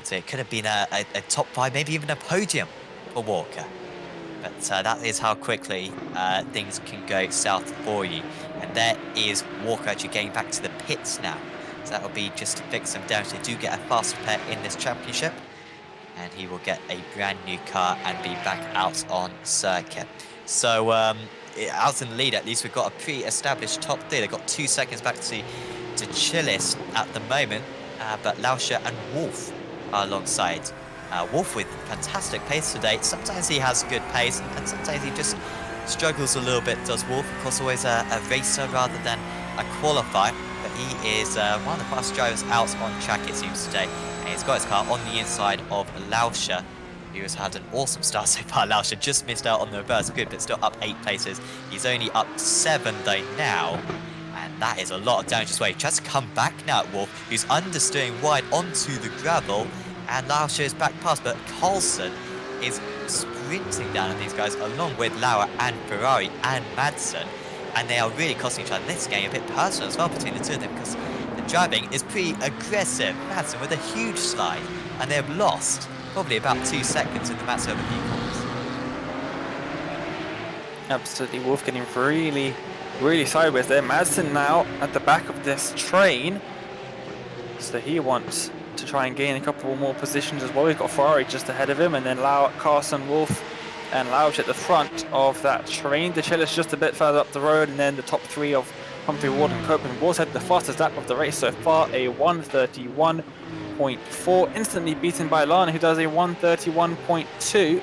So it could have been a top 5, maybe even a podium for Walker. But that is how quickly things can go south for you. And there is Walker actually getting back to the pits now. So that will be just to fix some damage. They do get a fast repair in this championship, and he will get a brand new car and be back out on circuit. So out in the lead, at least we've got a pre-established top 3. They've got 2 seconds back to Chilis at the moment, but Lauscher and Wolf are alongside. Wolf with fantastic pace today. Sometimes he has good pace, and sometimes he just struggles a little bit, does Wolf. Of course, always a racer rather than a qualifier, but he is one of the fastest drivers out on track, it seems, today. And he's got his car on the inside of Lauscher, who has had an awesome start so far. Lauscher just missed out on the reverse grid, but still up 8 places. He's only up 7 though now, and that is a lot of damage as well. He tries to come back now at Wolf, who's understeering wide onto the gravel, and Lauscher is back past, but Carlson is sprinting down on these guys, along with Lauer and Ferrari and Madsen, and they are really costing each other. This game a bit personal as well between the two of them, because the driving is pretty aggressive. Madsen with a huge slide, and they have lost probably about 2 seconds in the Mats over Beacons. Absolutely, Wolf getting really sideways there. Madsen now at the back of this train, so he wants to try and gain a couple more positions as well. We've got Ferrari just ahead of him, and then Carson, Wolf and Lauch at the front of that train. The Chillis just a bit further up the road, and then the top 3 of Humphrey, Ward and Copeland. Ward's had the fastest lap of the race so far, a 1:31.4, instantly beaten by Lana, who does a 1:31.2.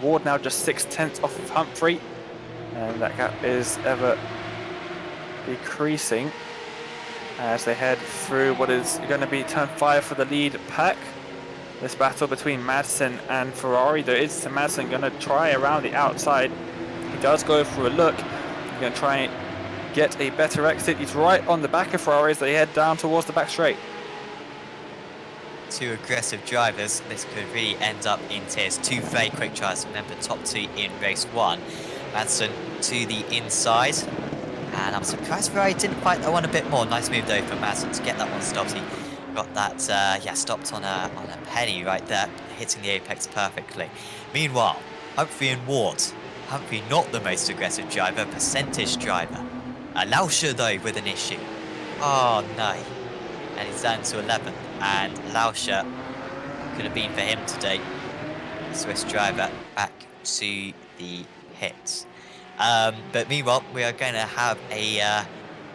Ward now just 6/10 off of Humphrey, and that gap is ever decreasing as they head through what is going to be turn 5 for the lead pack. This battle between Madsen and Ferrari. There is Madsen going to try around the outside. He does go for a look. He's going to try and get a better exit. He's right on the back of Ferrari as they head down towards the back straight. Two aggressive drivers. This could really end up in tears. Two very quick tries. Remember, top two in race 1. Madsen to the inside. And I'm surprised Ferrari didn't fight that one a bit more. Nice move though for Madsen to get that one stopped. He got that, stopped on a penny right there, hitting the apex perfectly. Meanwhile, Humphrey and Ward. Humphrey not the most aggressive driver, percentage driver. Lauscher though with an issue. Oh no. And he's down to 11th. And Lauscher could have been for him today. Swiss driver back to the hits. But meanwhile, we are going to have a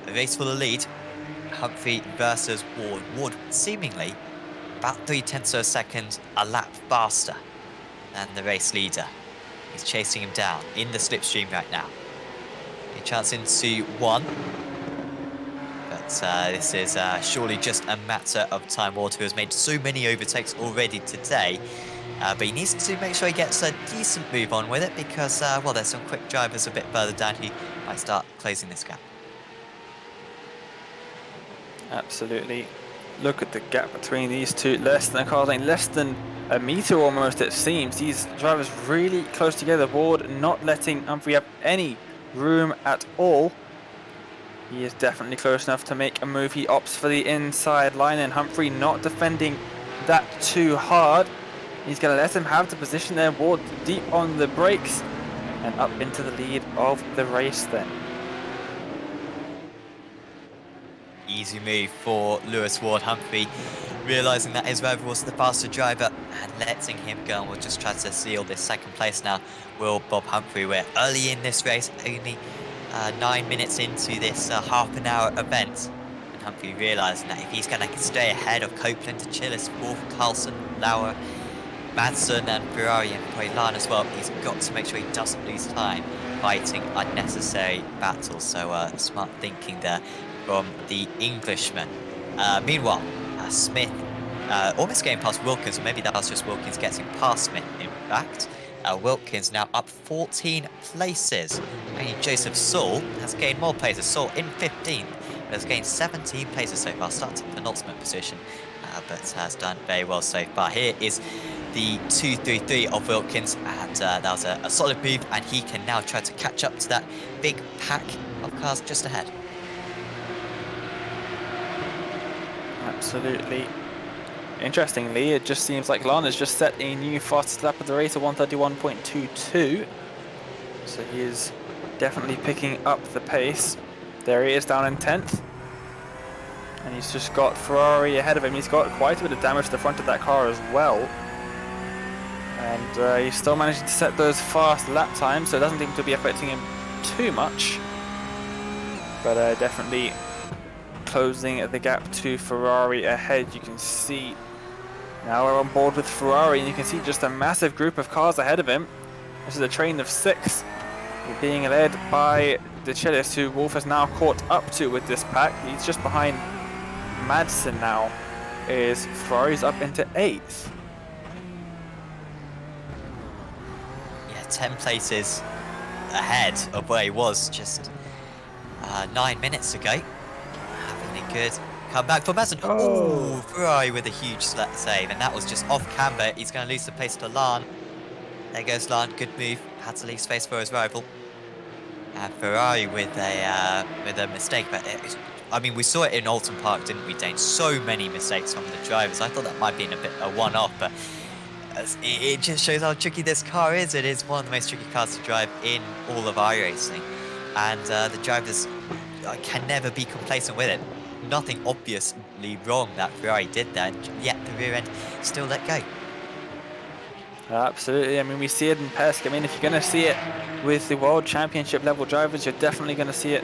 race for the lead. Humphrey versus Ward. Ward seemingly about 0.3 of a second a lap faster than the race leader. He's chasing him down in the slipstream right now. A chance into 1. But this is surely just a matter of time. Ward, who has made so many overtakes already today. But he needs to make sure he gets a decent move on with it because, well, there's some quick drivers a bit further down who might start closing this gap. Absolutely. Look at the gap between these two. Less than a car length, less than a meter almost, it seems. These drivers really close together. Ward not letting Humphrey have any room at all. He is definitely close enough to make a move. He opts for the inside line, and Humphrey not defending that too hard. He's going to let him have the position there. Ward deep on the brakes and up into the lead of the race then. Easy move for Lewis Ward. Humphrey realising that his rival was the faster driver and letting him go. And we'll just try to seal this second place now. Will Bob Humphrey. We're early in this race, only 9 minutes into this half an hour event. And Humphrey realising that if he's going to stay ahead of Copeland, Achilles, Wolf, Carlson, Lauer, Madsen and Ferrari and probably Lan as well, he's got to make sure he doesn't lose time fighting unnecessary battles. So smart thinking there from the Englishman. Meanwhile, Smith almost getting past Wilkins, or maybe that was just Wilkins getting past Smith in fact. Wilkins now up 14 places. And Joseph Saul has gained more places. Saul in 15th, has gained 17 places so far, starting penultimate position, but has done very well so far. Here is the 2-3-3 of Wilkins, and that was a solid move, and he can now try to catch up to that big pack of cars just ahead. Absolutely. Interestingly, it just seems like Lan has just set a new fastest lap of the race of 131.22. So he is definitely picking up the pace. There he is down in 10th. And he's just got Ferrari ahead of him. He's got quite a bit of damage to the front of that car as well. And he's still managing to set those fast lap times, so it doesn't seem to be affecting him too much. But definitely closing the gap to Ferrari ahead. You can see now we're on board with Ferrari, and you can see just a massive group of cars ahead of him. This is a train of 6 being led by the Achilles, who Wolf has now caught up to with this pack. He's just behind Madsen now. Is Ferrari's up into 8th. Yeah, 10 places ahead of where he was just 9 minutes ago. Really good comeback for Madsen. Oh, Ferrari with a huge save, and that was just off camber. He's going to lose the place to Lan. There goes Lan, good move. Had to leave space for his rival. And Ferrari with a mistake, but I mean, we saw it in Alton Park, didn't we, Dane? So many mistakes from the drivers. I thought that might be a one-off, but it just shows how tricky this car is. It is one of the most tricky cars to drive in all of iRacing, and the drivers can never be complacent with it. Nothing obviously wrong that Ferrari did there, yet the rear end still let go. Absolutely. I mean, we see it in Pesk. I mean, if you're going to see it with the World Championship level drivers, you're definitely going to see it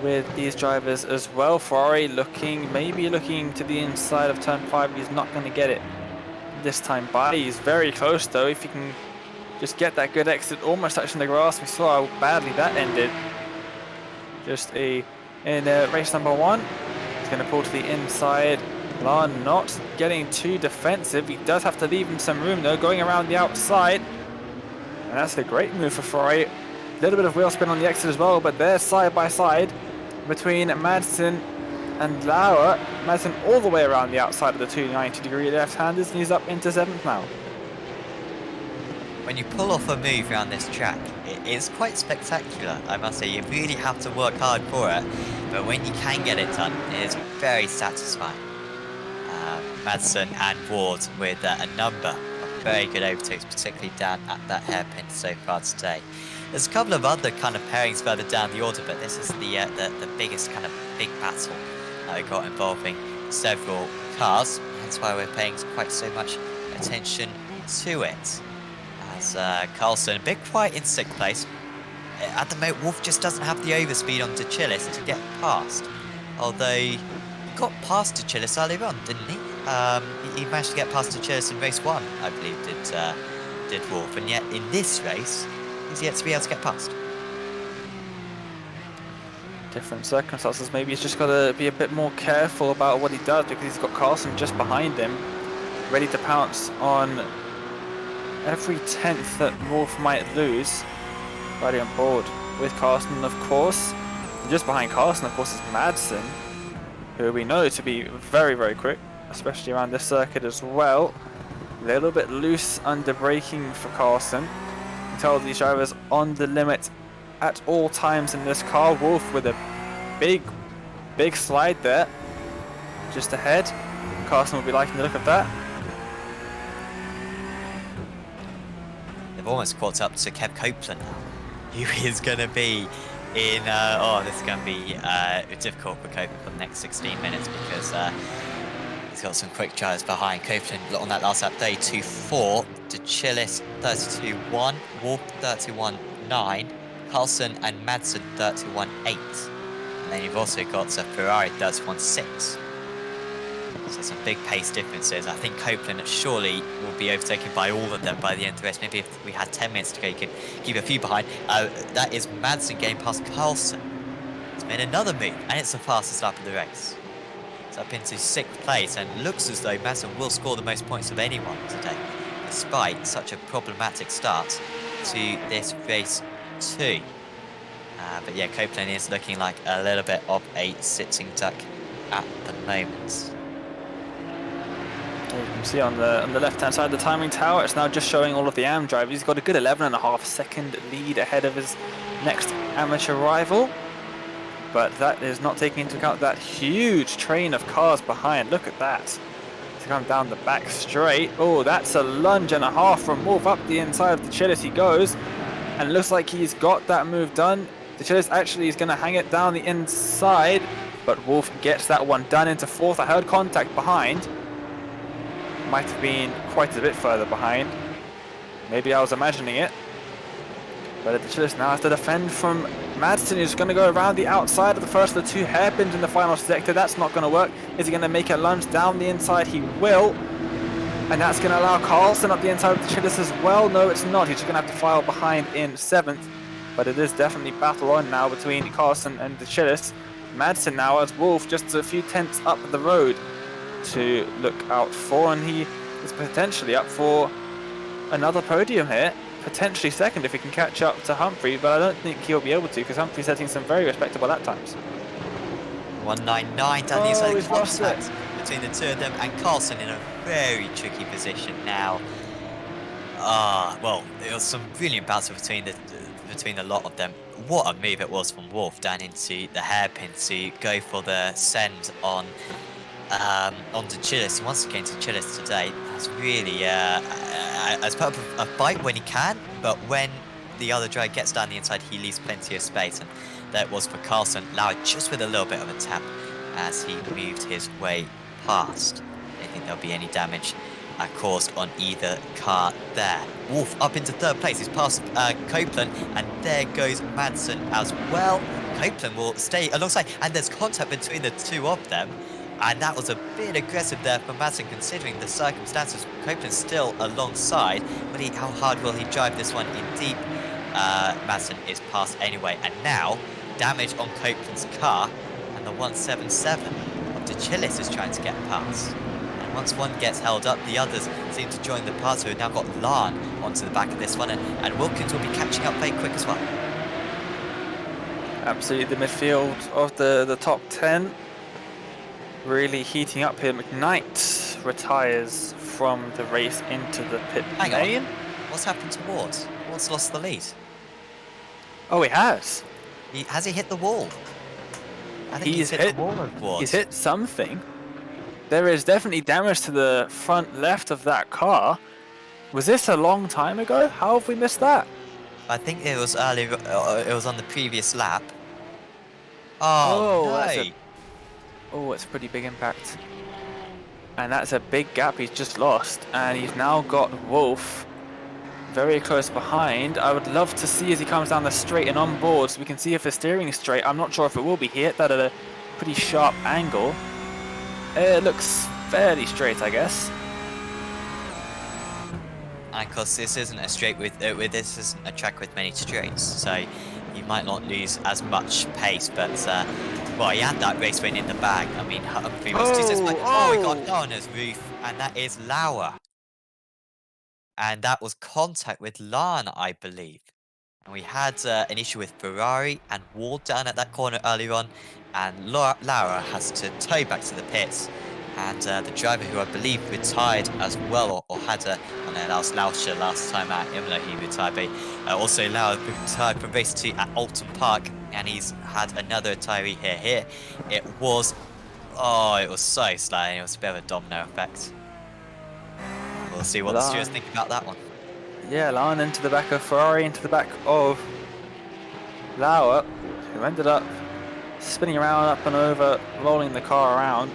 with these drivers as well. Ferrari maybe looking to the inside of turn 5. He's not going to get it this time by. He's very close though. If he can just get that good exit, almost touching the grass. We saw how badly that ended. Just a in race number 1. He's going to pull to the inside. Lar not getting too defensive. He does have to leave him some room though, going around the outside. And that's a great move for Ferrari. A little bit of wheel spin on the exit as well, but they're side by side between Madsen and Lauer. Madsen all the way around the outside of the 290-degree left-handers, and he's up into 7th now. When you pull off a move around this track, it is quite spectacular, I must say. You really have to work hard for it, but when you can get it done, it is very satisfying. Madsen and Ward with a number of very good overtakes, particularly down at that hairpin so far today. There's a couple of other kind of pairings further down the order, but this is the biggest kind of big battle that got involving several cars. That's why we're paying quite so much attention to it. As Carlson, a bit quiet in 6th place. At the moment, Wolf just doesn't have the overspeed on De Chillis to get past. Although he got past De Chillis earlier on, didn't he? He managed to get past De Chillis in race 1, I believe, did Wolf. And yet in this race, he's yet to be able to get past. Different circumstances. Maybe he's just got to be a bit more careful about what he does, because he's got Carlson just behind him, ready to pounce on every 10th that Wolf might lose. Riding on board with Carlson, of course. And just behind Carlson, of course, is Madsen, who we know to be very, very quick, especially around this circuit as well. A little bit loose under braking for Carlson. You can tell these drivers on the limit at all times in this car. Wolf with a big slide there, just ahead. Carlson will be liking the look of that. They've almost caught up to Kev Copeland now, who is going to be in, this is going to be difficult for Copeland for the next 16 minutes, because he's got some quick drivers behind. Copeland on that last lap, 32.4, De Chillis 32.1, Wolf 31.9, Carlson and Madsen 31.8. And then you've also got Ferrari 31.6. So some big pace differences. I think Copeland surely will be overtaken by all of them by the end of the race. Maybe if we had 10 minutes to go, you could keep a few behind. That is Madsen getting past Carlson. It's made another move, and it's the fastest lap of the race. It's up into 6th place, and looks as though Madsen will score the most points of anyone today, despite such a problematic start to this race 2. But yeah, Copeland is looking like a little bit of a sitting duck at the moment. You can see on the left-hand side of the timing tower, it's now just showing all of the AM drivers. He's got a good 11.5 second lead ahead of his next amateur rival. But that is not taking into account that huge train of cars behind. Look at that. To come down the back straight. Oh, that's a lunge and a half from Wolf. Up the inside of De Chillis he goes. And it looks like he's got that move done. De Chillis actually is going to hang it down the inside. But Wolf gets that one done into 4th. I heard contact behind. Might have been quite a bit further behind. Maybe I was imagining it. But De Chillis now has to defend from Madsen, who's going to go around the outside of the first of the 2 hairpins in the final sector. That's not going to work. Is he going to make a lunge down the inside? He will. And that's going to allow Carlson up the inside of De Chillis as well. No, it's not. He's just going to have to file behind in 7th. But it is definitely battle on now between Carlson and De Chillis. Madsen now as Wolf just a few tenths up the road to look out for, and he is potentially up for another podium here, potentially 2nd if he can catch up to Humphrey, but I don't think he'll be able to, because Humphrey's setting some very respectable lap times. 1:99 down the inside he's lost it. contact between the two of them, and Carlson in a very tricky position now. Well, there was some brilliant battle between the lot of them. What a move it was from Wolf down into the hairpin to go for the send on De Chillis. Once again, De Chillis today has really as part of a fight when he can, but when the other driver gets down the inside, he leaves plenty of space, and that was for Carlson. Lauer just with a little bit of a tap as he moved his way past. I don't think there'll be any damage caused on either car there. Wolf up into 3rd place. He's past Copeland, and there goes Madsen as well. Copeland will stay alongside, and there's contact between the two of them. And that was a bit aggressive there for Madsen, considering the circumstances. Copeland's still alongside, but how hard will he drive this one in deep? Madsen is past anyway, and now damage on Copeland's car and the 177 of De Chillis is trying to get past. And once one gets held up, the others seem to join the pass. We've now got Lan onto the back of this one, and Wilkins will be catching up very quick as well. Absolutely, the midfield of the top 10 really heating up here. McKnight retires from the race into the pit lane. On. What's happened to Ward? Ward's lost the lead. Oh, he has. Has he hit the wall? I think he's hit the wall of Ward. He's hit something. There is definitely damage to the front left of that car. Was this a long time ago? How have we missed that? I think it was earlier. It was on the previous lap. Oh, no. It's a pretty big impact. And that's a big gap he's just lost. And he's now got Wolf very close behind. I would love to see as he comes down the straight and on board so we can see if the steering is straight. I'm not sure if it will be. He hit that at a pretty sharp angle. It looks fairly straight, I guess. And of course, this isn't a straight this isn't a track with many straights, so you might not lose as much pace. But well, he had that race win in the bag. I mean, Humphrey was just he got on his roof, and that is Lauer. And that was contact with Lan, I believe. And we had an issue with Ferrari and Ward down at that corner earlier on, and Lauer has to tow back to the pits. And the driver, who I believe retired as well, or had a, that was Lauscher last time at Imola, he retired, but also Lauer retired from race 2 at Alton Park, and he's had another retiree here. It was so slow, it was a bit of a domino effect. We'll see what the stewards think about that one. Yeah, Lan into the back of Ferrari, into the back of Lauer, who ended up spinning around, up and over, rolling the car around.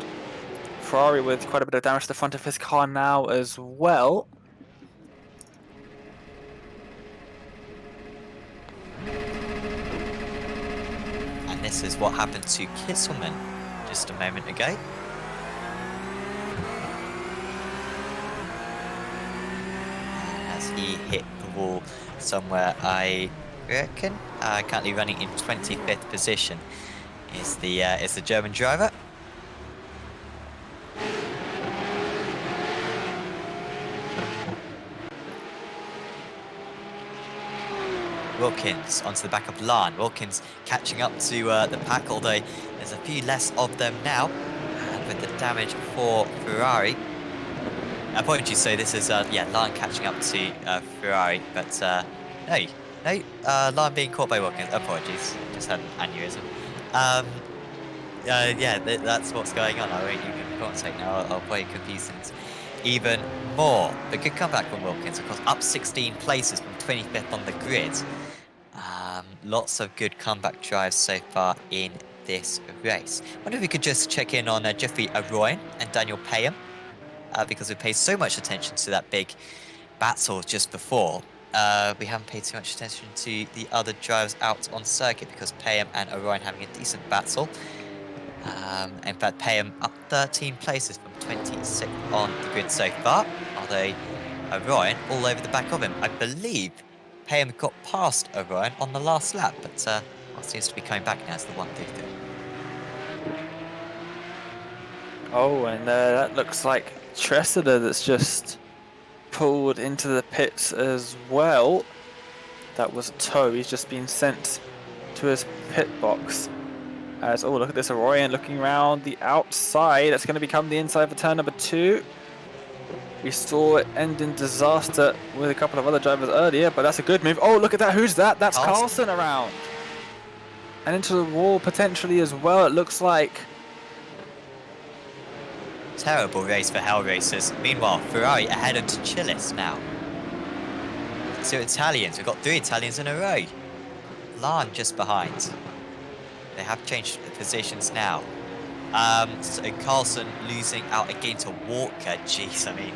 Ferrari with quite a bit of damage to the front of his car now as well. And this is what happened to Kisselman just a moment ago. As he hit the wall somewhere, I reckon. Currently running in 25th position is the German driver. Wilkins onto the back of Lan. Wilkins catching up to the pack, although there's a few less of them now. And with the damage for Ferrari. Apologies, so this is Lan catching up to Ferrari, but no, Lan being caught by Wilkins. Apologies, just had an aneurysm. That's what's going on. I won't even contact now. I'll probably confuse things even more. But good comeback from Wilkins, of course, up 16 places from 25th on the grid. Lots of good comeback drives so far in this race. I wonder if we could just check in on Jeffrey Arroyan and Daniel Payham, because we paid so much attention to that big battle just before. We haven't paid too much attention to the other drivers out on circuit, because Payham and Arroyan having a decent battle. In fact, Payham up 13 places from 26th on the grid so far, although Arroyan all over the back of him. I believe Payham got past Arroyan on the last lap, but seems to be coming back now as the 1-3-3. Oh, and that looks like Tressida that's just pulled into the pits as well. That was a tow. He's just been sent to his pit box. As, oh, look at this, Arroyan looking around the outside. That's going to become the inside for turn number 2. We saw it end in disaster with a couple of other drivers earlier, but that's a good move. Oh, look at that. Who's that? That's Carlson around. And into the wall potentially as well, it looks like. Terrible race for Hell Racers. Meanwhile, Ferrari ahead of De Chillis now. 2 Italians. We've got 3 Italians in a row. Lan just behind. They have changed positions now. So Carlson losing out again to Walker. Jeez, I mean,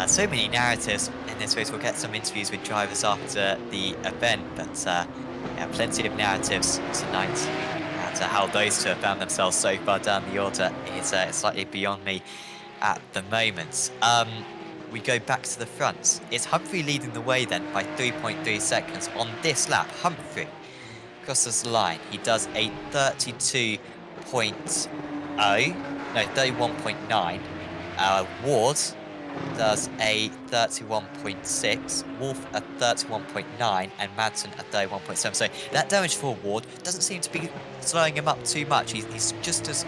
so many narratives in this race. We'll get some interviews with drivers after the event, but yeah, plenty of narratives tonight. How those two have found themselves so far down the order is slightly beyond me at the moment. We go back to the front. It's Humphrey leading the way then by 3.3 seconds on this lap. Humphrey crosses the line. He does a no, 31.9. Ward does a 31.6, Wolf a 31.9, and Madsen a 31.7. So that damage for Ward doesn't seem to be slowing him up too much. He's just as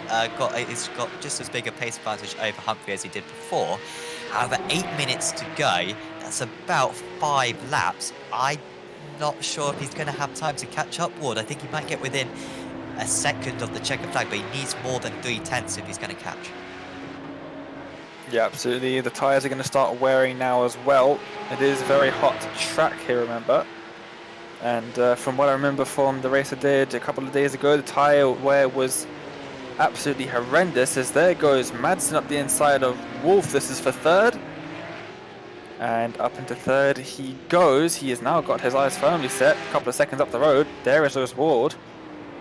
he's got just as big a pace advantage over Humphrey as he did before. However, 8 minutes to go. That's about 5 laps. I'm not sure if he's going to have time to catch up Ward. I think he might get within a second of the checker flag, but he needs more than 3/10 if he's going to catch. Yeah, absolutely. The tyres are going to start wearing now as well. It is a very hot track here, remember. And from what I remember from the race I did a couple of days ago, the tyre wear was absolutely horrendous. As there goes Madsen up the inside of Wolf. This is for third. And up into third he goes. He has now got his eyes firmly set. A couple of seconds up the road. There is Lewis Ward,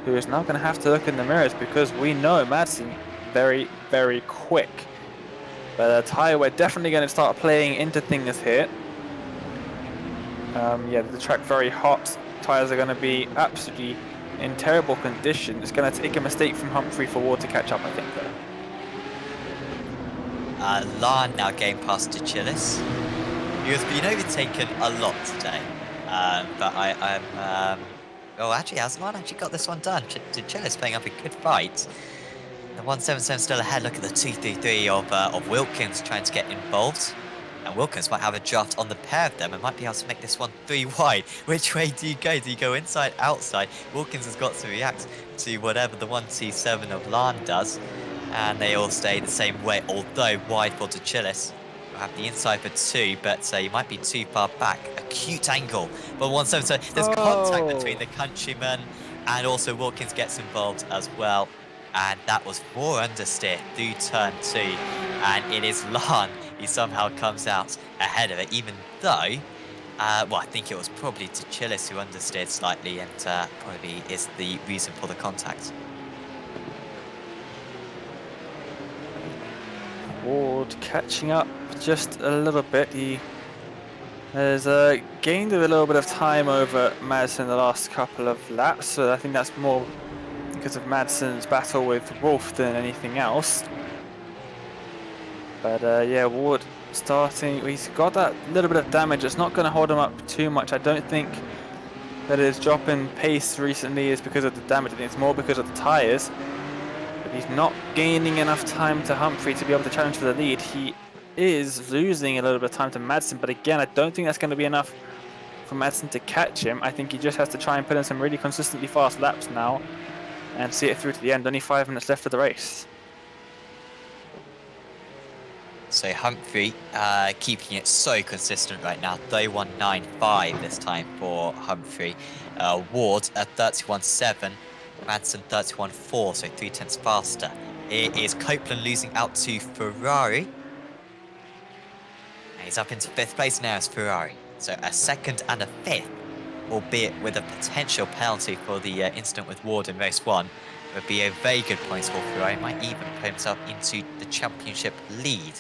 who is now going to have to look in the mirrors because we know Madsen very, very quick. But tyre we're definitely going to start playing into things here. Yeah, the track very hot. Tyres are going to be absolutely in terrible condition. It's going to take a mistake from Humphrey for Ward to catch up, I think, though. Lan now getting past De Chillis. He has been overtaken a lot today. But well, actually, has Lan actually got this one done? De Chillis playing up a good fight. The 177 still ahead. Look at the 233 of Wilkins trying to get involved. And Wilkins might have a draft on the pair of them and might be able to make this one 3 wide. Which way do you go? Do you go inside, outside? Wilkins has got to react to whatever the 127 of Lan does. And they all stay the same way, although wide for De Chillis. We'll have the inside for 2, but you might be too far back. Acute angle. But 177, there's contact between the countryman and also Wilkins gets involved as well. And that was 4 understeer through turn 2. And it is Lan. He somehow comes out ahead of it, even though, well, I think it was probably De Chillis who understeered slightly and probably is the reason for the contact. Ward catching up just a little bit. He has gained a little bit of time over Madsen the last couple of laps, so I think that's more because of Madsen's battle with Wolf than anything else. But yeah, Ward starting, he's got that little bit of damage. It's not going to hold him up too much. I don't think that his drop in pace recently is because of the damage. I think it's more because of the tyres. But he's not gaining enough time to Humphrey to be able to challenge for the lead. He is losing a little bit of time to Madsen, but again, I don't think that's going to be enough for Madsen to catch him. I think he just has to try and put in some really consistently fast laps now and see it through to the end. Only 5 minutes left of the race. So Humphrey keeping it so consistent right now. 31.95 this time for Humphrey. Ward at 31.7. Madsen 31.4, so 3/10 faster. It is Copeland losing out to Ferrari. And he's up into 5th place now as Ferrari. So a 2nd and a 5th, albeit with a potential penalty for the incident with Ward in race 1. Would be a very good points for Ferrari. Might even put himself into the championship lead.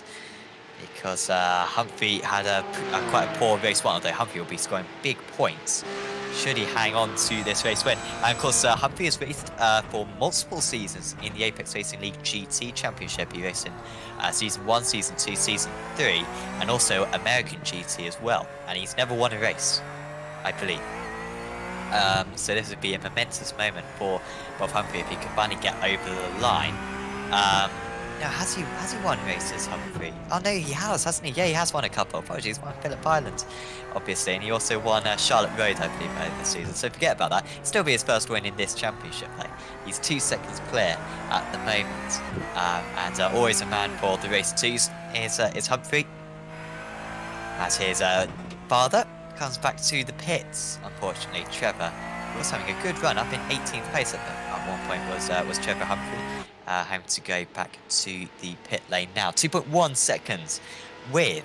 Because Humphrey had quite a poor race 1, although Humphrey will be scoring big points should he hang on to this race win. And of course, Humphrey has raced for multiple seasons in the Apex Racing League GT Championship. He raced in Season 1, Season 2, Season 3, and also American GT as well. And he's never won a race, I believe. So this would be a momentous moment for Bob Humphrey if he could finally get over the line. Now, has he won races, Humphrey? Oh no, he has, hasn't he? Yeah, he has won a couple. Apologies, won Phillip Island, obviously, and he also won Charlotte Road, I believe, earlier this season. So forget about that. It'll still be his first win in this championship. Like, he's 2 seconds clear at the moment, and always a man for the race 2s is Humphrey. As his father comes back to the pits, unfortunately, Trevor was having a good run up in 18th place at one point was Trevor Humphrey. Having to go back to the pit lane now. 2.1 seconds with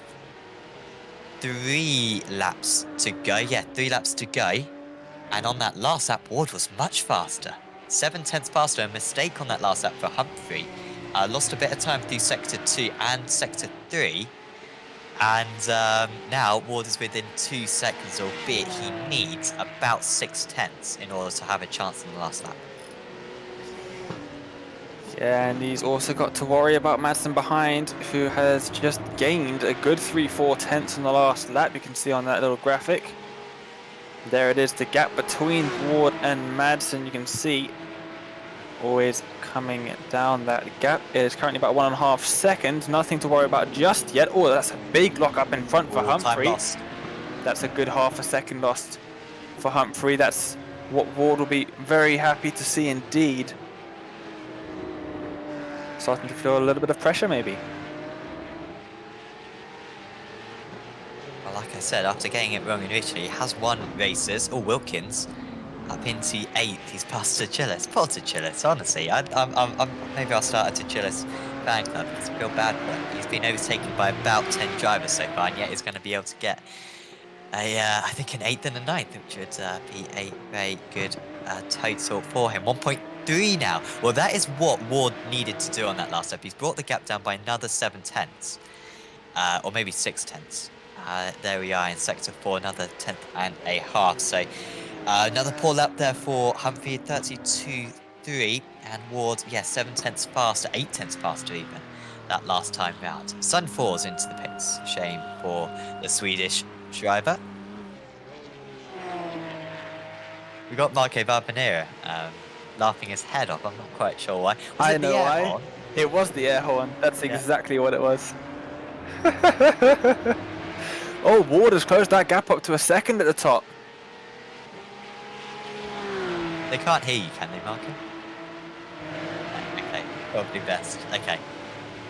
3 laps to go. Yeah, 3 laps to go. And on that last lap, Ward was much faster. 7/10 faster. A mistake on that last lap for Humphrey. Lost a bit of time through Sector 2 and Sector 3. And now Ward is within 2 seconds, albeit he needs about 6/10 in order to have a chance in the last lap. Yeah, and he's also got to worry about Madsen behind, who has just gained a good 3/4 tenths in the last lap. You can see on that little graphic. There it is, the gap between Ward and Madsen. You can see always coming down that gap. It is currently about 1.5 seconds. Nothing to worry about just yet. Oh, that's a big lock up in front for All time Humphrey. lost. That's a good 1/2 second lost for Humphrey. That's what Ward will be very happy to see indeed. Starting to feel a little bit of pressure maybe. Well, like I said, after getting it wrong initially, he has won races. Oh, Wilkins up into 8th. He's past Tachillis. Poor Tachillis, honestly. Maybe I'll start a Tachillis fan club. It's a real bad one. He's been overtaken by about 10 drivers so far, and yet he's going to be able to get I think an 8th and a 9th, which would be a very good total for him. 1.3 now. Well, that is what Ward needed to do on that last lap. He's brought the gap down by another 7 tenths, or maybe 6 tenths. There we are in sector 4, another 10th and a half. So another poor lap there for Humphrey, 32.3, and Ward, yeah, 7 tenths faster, 8 tenths faster even, that last time round. Sun falls into the pits. Shame for the Swedish driver. We got Marco Barbanera laughing his head off. I'm not quite sure why. I know why. It was the air horn. That's exactly what it was. Oh, Ward has closed that gap up to a second at the top. They can't hear you, can they, Marco? Okay, probably best. Okay.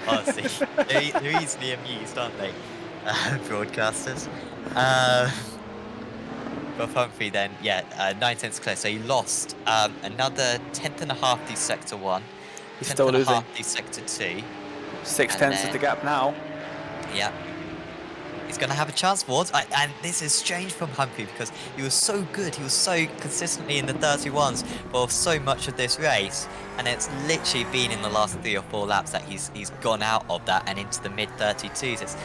Honestly, they're easily amused, aren't they? Broadcasters. But Humphrey then, yeah, 9 tenths clear. So he lost another 10th and a half through sector 1. He's still losing. Half through sector 2. 6 tenths is the gap now. Yeah. He's going to have a chance, Ward. And this is strange from Humphrey because he was so good. He was so consistently in the 31s for so much of this race. And it's literally been in the last 3 or 4 laps that he's gone out of that and into the mid-32s. It's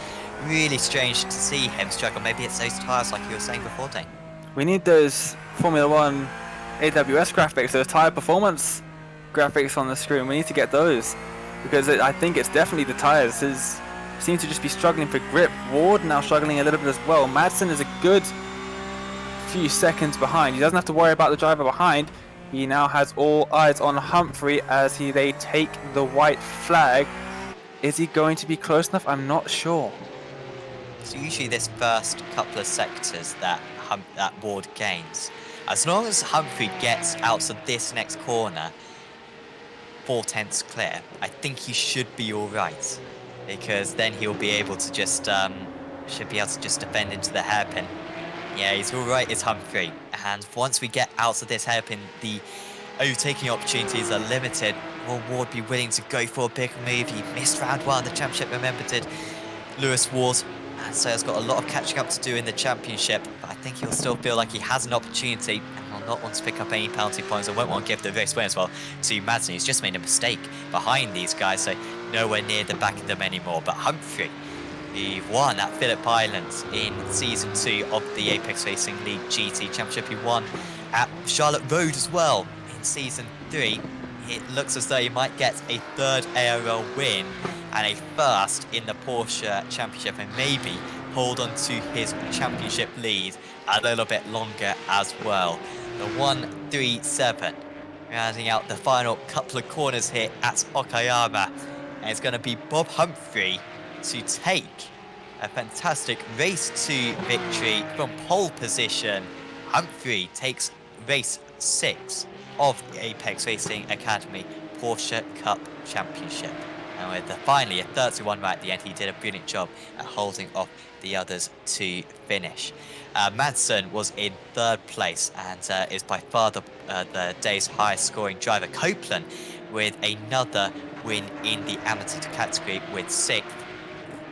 really strange to see him struggle. Maybe it's those tyres like you were saying before, Dane. We need those Formula 1 AWS graphics, those tyre performance graphics on the screen. We need to get those because I think it's definitely the tyres. Seem to just be struggling for grip. Ward now struggling a little bit as well. Madsen is a good few seconds behind. He doesn't have to worry about the driver behind. He now has all eyes on Humphrey as they take the white flag. Is he going to be close enough? I'm not sure. So usually this first couple of sectors that Ward gains, as long as Humphrey gets out of this next corner 4 tenths clear, I think he should be all right, because then he'll be able to just defend into the hairpin. Yeah, he's all right. It's Humphrey, and once we get out of this hairpin, the overtaking opportunities are limited. Will Ward be willing to go for a big move? He missed round 1 of the championship, remember, did Lewis Ward. And so he's got a lot of catching up to do in the championship, but I think he'll still feel like he has an opportunity and will not want to pick up any penalty points and won't want to give the race win as well to Madsen. He's just made a mistake behind these guys, so nowhere near the back of them anymore. But Humphrey, he won at Phillip Island in Season 2 of the Apex Racing League GT Championship. He won at Charlotte Road as well in Season 3. It looks as though he might get a 3rd ARL win and a 1st in the Porsche Championship, and maybe hold on to his championship lead a little bit longer as well. The 137 rounding out the final couple of corners here at Okayama, and it's going to be Bob Humphrey to take a fantastic race 2 victory from pole position. Humphrey takes race 6 of the Apex Racing Academy Porsche Cup Championship. And with finally a 31 right at the end, he did a brilliant job at holding off the others to finish. Madsen was in 3rd place and is by far the day's highest scoring driver. Copeland with another win in the amateur category with 6th.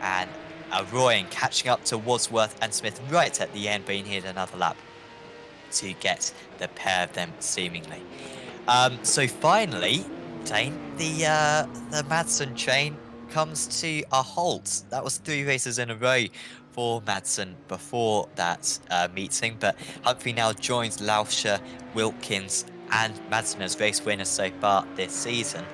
And Royan catching up to Wadsworth and Smith right at the end, but he needed another lap to get the pair of them seemingly. So finally, Dane, the Madsen train comes to a halt. That was 3 races in a row for Madsen before that meeting, but Humphrey now joins Lauscher, Wilkins and Madsen as race winners so far this season.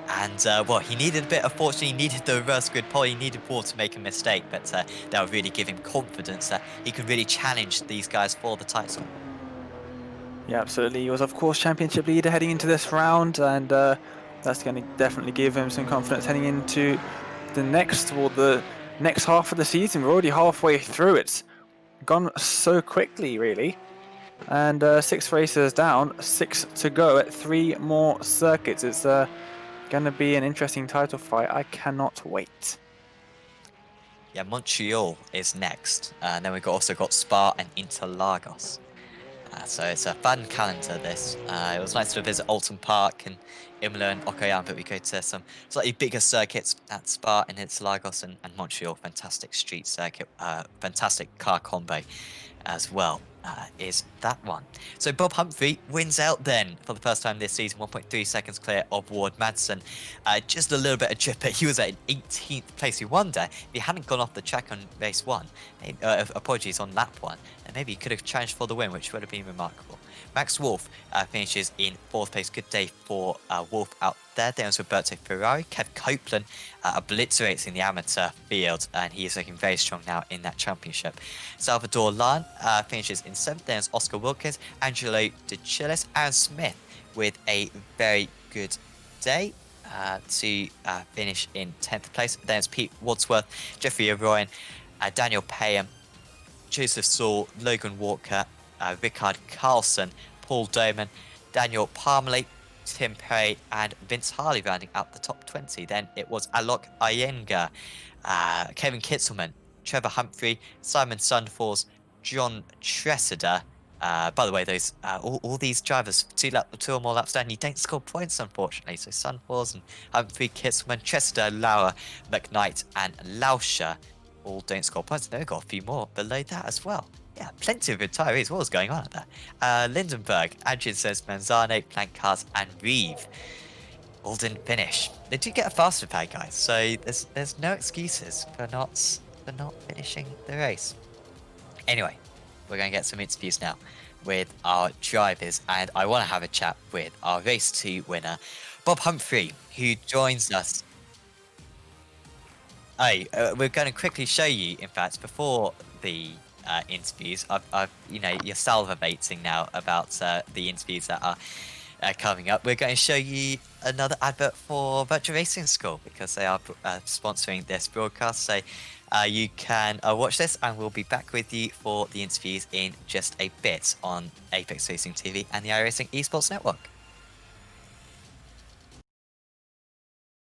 And, well, he needed a bit of fortune, he needed the reverse grid pole, he needed Ward to make a mistake, but that would really give him confidence that he could really challenge these guys for the title. Yeah, absolutely. He was, of course, championship leader heading into this round, and that's going to definitely give him some confidence heading into the next half of the season. We're already halfway through. It's gone so quickly, really. And 6 races down, 6 to go at 3 more circuits. It's going to be an interesting title fight. I cannot wait. Yeah, Montreal is next, and then we've also got Spa and Interlagos. So it's a fun calendar, this. It was nice to visit Alton Park and Imola and Okayama, but we go to some slightly bigger circuits at Spa and Interlagos and Montreal. Fantastic street circuit, fantastic car combo as well. Is that one. So Bob Humphrey wins out then for the first time this season, 1.3 seconds clear of Ward Madsen. Just a little bit of drip, but he was at 18th place. You wonder if he hadn't gone off the track on race 1, apologies, on lap 1, and maybe he could have challenged for the win, which would have been remarkable. Max Wolf finishes in 4th place. Good day for Wolf out there. Then was Roberto Ferrari. Kev Copeland obliterates in the amateur field, and he is looking very strong now in that championship. Salvador Lan finishes in 7th. Then Oscar Wilkins, Angelo De Chillis, and Smith with a very good day to finish in 10th place. Then it's Pete Wadsworth, Jeffrey O'Royan, Daniel Payham, Joseph Saul, Logan Walker, Rickard Carlson, Paul Doman, Daniel Parmalee, Tim Perry, and Vince Harley rounding out the top 20. Then it was Alok Iyengar, Kevin Kitzelman, Trevor Humphrey, Simon Sundfors, John Tressida. By the way, those all these drivers, 2 or more laps down, you don't score points, unfortunately. So Sundfors and Humphrey, Kitzelman, Tressida, Lauer, McKnight, and Lauscher all don't score points. They've got a few more below that as well. Yeah, plenty of retirees. What was going on at that? Lindenberg, Adrian says Manzano, Plancars, and Reeve all didn't finish. They did get a faster pad, guys, so there's no excuses for not finishing the race. Anyway, we're going to get some interviews now with our drivers, and I want to have a chat with our race 2 winner, Bob Humphrey, who joins us. We're going to quickly show you, in fact, before the interviews. You're salivating now about the interviews that are coming up. We're going to show you another advert for Virtual Racing School because they are sponsoring this broadcast. So you can watch this, and we'll be back with you for the interviews in just a bit on Apex Racing TV and the iRacing Esports Network.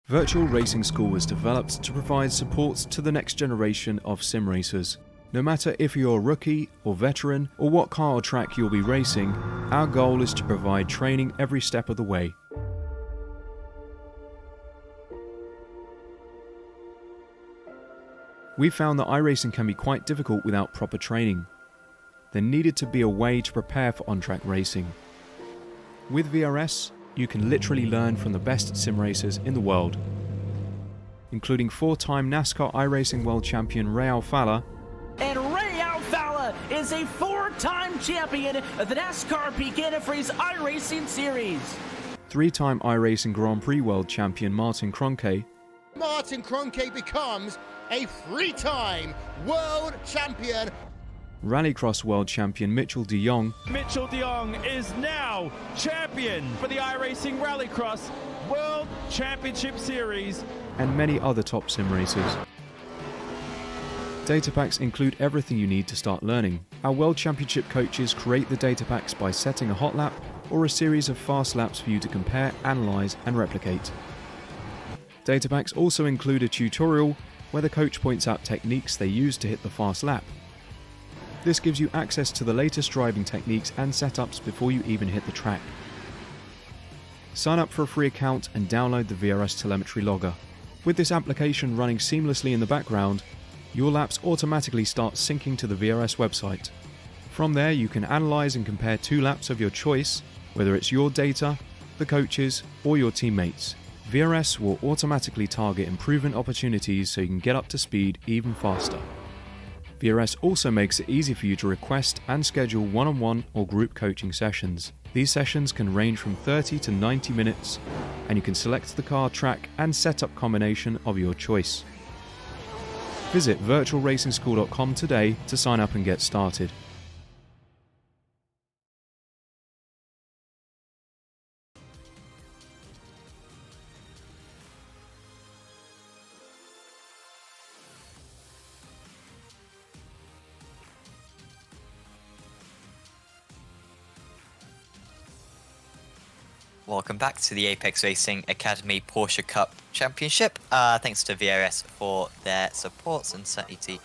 Virtual Racing School was developed to provide support to the next generation of sim racers. No matter if you're a rookie or veteran or what car or track you'll be racing, our goal is to provide training every step of the way. We found that iRacing can be quite difficult without proper training. There needed to be a way to prepare for on-track racing. With VRS, you can literally learn from the best sim racers in the world, including 4-time NASCAR iRacing World Champion Ray Alfala. And Ray Alfala is a 4-time champion of the NASCAR Peak Antifreeze iRacing Series. 3-time iRacing Grand Prix World Champion Martin Kroenke. Martin Kroenke becomes a 3-time world champion. Rallycross World Champion Mitchell de Jong. Mitchell de Jong is now champion for the iRacing Rallycross World Championship Series. And many other top sim racers. Data packs include everything you need to start learning. Our World Championship coaches create the data packs by setting a hot lap or a series of fast laps for you to compare, analyze, and replicate. Data packs also include a tutorial where the coach points out techniques they use to hit the fast lap. This gives you access to the latest driving techniques and setups before you even hit the track. Sign up for a free account and download the VRS telemetry logger. With this application running seamlessly in the background, your laps automatically start syncing to the VRS website. From there, you can analyze and compare 2 laps of your choice, whether it's your data, the coaches, or your teammates. VRS will automatically target improvement opportunities so you can get up to speed even faster. VRS also makes it easy for you to request and schedule one-on-one or group coaching sessions. These sessions can range from 30 to 90 minutes, and you can select the car, track and setup combination of your choice. Visit virtualracingschool.com today to sign up and get started. Welcome back to the Apex Racing Academy Porsche Cup Championship. Thanks to VRS for their support, and certainly to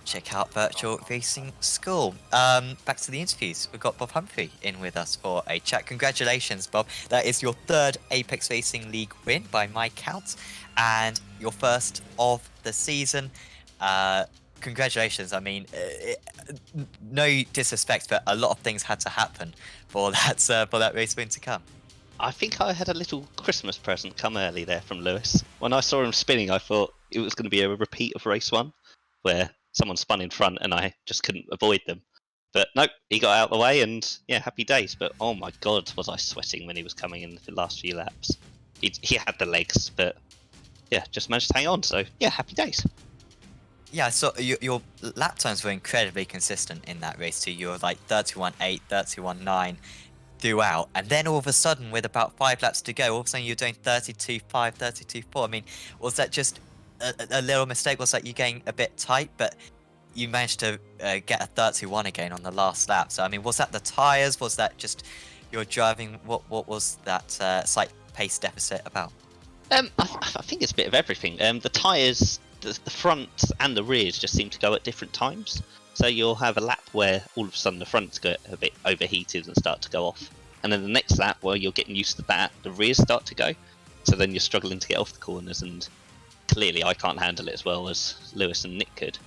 check out Virtual Racing School. Back to the interviews. We've got Bob Humphrey in with us for a chat. Congratulations, Bob. That is your third Apex Racing League win by my count, and your first of the season. Congratulations. I mean, no disrespect, but a lot of things had to happen for that race win to come. I think I had a little Christmas present come early there from Lewis. When I saw him spinning, I thought it was going to be a repeat of race 1, where someone spun in front and I just couldn't avoid them. But nope, he got out of the way, and yeah, happy days. But oh my god, was I sweating when he was coming in the last few laps. He had the legs, but yeah, just managed to hang on. So yeah, happy days. Yeah, so your lap times were incredibly consistent in that race too. You were like 31.8, 31.9 throughout, and then all of a sudden, with about 5 laps to go, all of a sudden you're doing 32.5, 32.4. I mean, was that just a little mistake? Was that you getting a bit tight, but you managed to get a 31 again on the last lap? So I mean, was that the tyres? Was that just your driving? What was that slight pace deficit about? I think it's a bit of everything. The tyres, the front and the rears just seem to go at different times. So you'll have a lap where all of a sudden the fronts get a bit overheated and start to go off. And then the next lap, where you're getting used to that, the rears start to go. So then you're struggling to get off the corners, and clearly I can't handle it as well as Lewis and Nick could.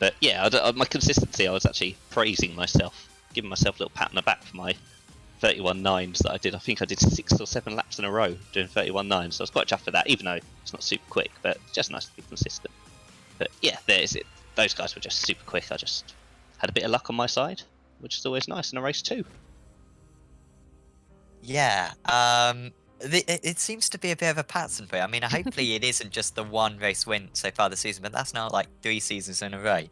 But yeah, my consistency, I was actually praising myself, giving myself a little pat on the back for my 31.9s that I did. I think I did 6 or 7 laps in a row doing 31.9, so I was quite chuffed with that, even though it's not super quick, but it's just nice to be consistent. But yeah, there's it. Those guys were just super quick. I just had a bit of luck on my side, which is always nice in a race too. Yeah, it seems to be a bit of a pattern for you. I mean, hopefully it isn't just the one race win so far this season, but that's now like 3 seasons in a row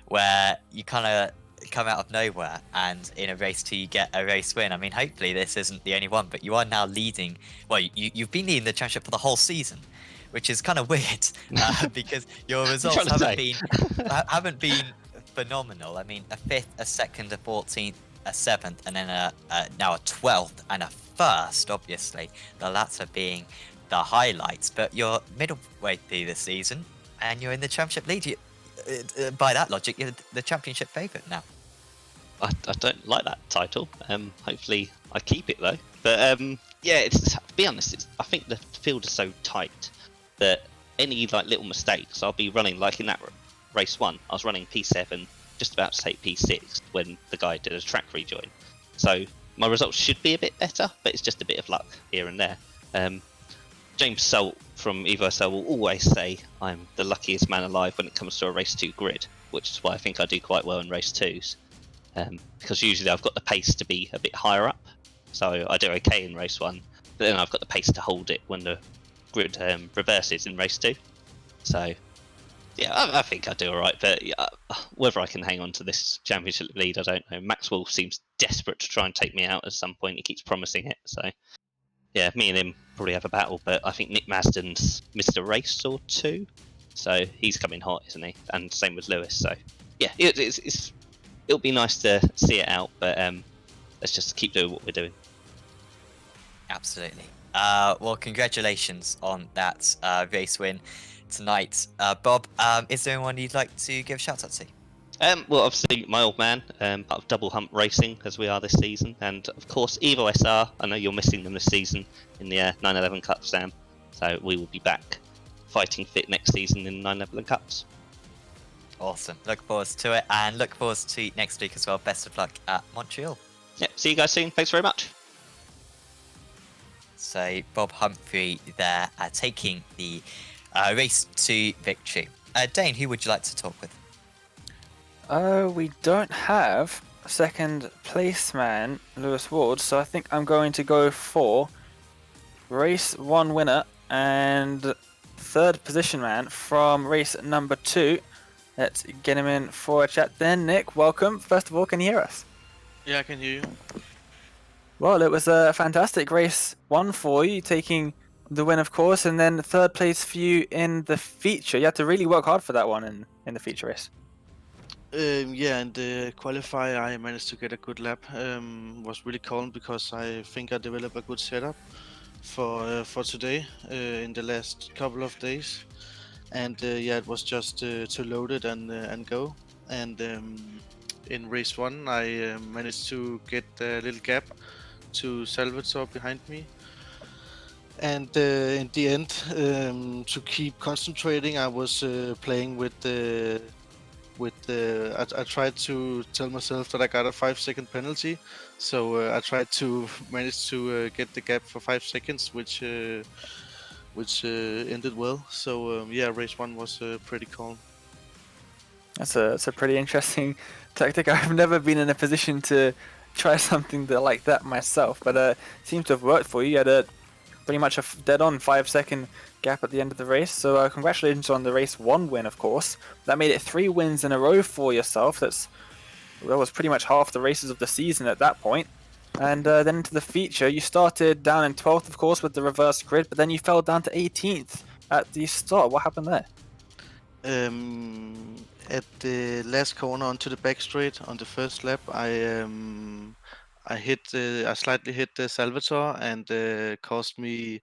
where you kind of come out of nowhere and in a race 2 you get a race win. I mean, hopefully this isn't the only one, but you are now leading. Well, you've been leading the championship for the whole season, which is kind of weird because your results haven't been phenomenal. I mean, a 5th, a 2nd, a 14th, a 7th, and then now a 12th and a 1st, obviously. The latter being the highlights. But you're midway through the season and you're in the championship lead. By that logic, you're the championship favourite now. I don't like that title. Hopefully I keep it though. But yeah, to be honest, I think the field is so tight that any like little mistakes, I'll be running like in that race 1. I was running P7, just about to take P6 when the guy did a track rejoin. So my results should be a bit better, but it's just a bit of luck here and there. James Salt from EvoSL will always say I'm the luckiest man alive when it comes to a race 2 grid, which is why I think I do quite well in race 2s. Because usually I've got the pace to be a bit higher up, so I do okay in race 1, but then I've got the pace to hold it when the grid reverses in race 2. So yeah, I think I do alright, but whether I can hang on to this championship lead, I don't know. Maxwell seems desperate to try and take me out at some point. He keeps promising it, so yeah, me and him probably have a battle, but I think Nick Masden's missed a race or 2, so he's coming hot, isn't he? And same with Lewis, so yeah, it'll be nice to see it out, but let's just keep doing what we're doing. Absolutely. Well, congratulations on that race win tonight. Bob, is there anyone you'd like to give a shout out to? Well, obviously my old man, part of Double Hump Racing, as we are this season, and of course Evo SR. I know you're missing them this season in the 911 Cup, Sam, so we will be back fighting fit next season in 911 Cups. Awesome. Look forward to it, and look forward to next week as well. Best of luck at Montreal. Yeah, see you guys soon. Thanks very much. So Bob Humphrey there taking the race to victory. Dane, who would you like to talk with? We don't have second place man Lewis Ward, so I think I'm going to go for race 1 winner and third position man from race number 2. Let's get him in for a chat then. Nick, welcome. First of all, can you hear us? Yeah, I can hear you. Well, it was a fantastic race 1 for you, taking the win, of course, and then third place for you in the feature. You had to really work hard for that one in the feature race. Yeah, and the qualifier I managed to get a good lap. Was really calm because I think I developed a good setup for today in the last couple of days. And yeah, it was just to load it and go. And in race 1, I managed to get a little gap to Salvatore behind me. And in the end, to keep concentrating, I was playing with the. I tried to tell myself that I got a 5-second penalty, so I tried to manage to get the gap for 5 seconds, which ended well. So yeah, race 1 was pretty calm. That's a pretty interesting tactic. I've never been in a position to try something like that myself, but it seems to have worked for you. You had pretty much a dead-on 5-second gap at the end of the race. So congratulations on the race 1 win, of course. That made it 3 wins in a row for yourself. That was pretty much half the races of the season at that point. And then into the feature, you started down in 12th, of course, with the reverse grid, but then you fell down to 18th at the start. What happened there? At the last corner onto the back straight on the first lap, I slightly hit the Salvatore and caused me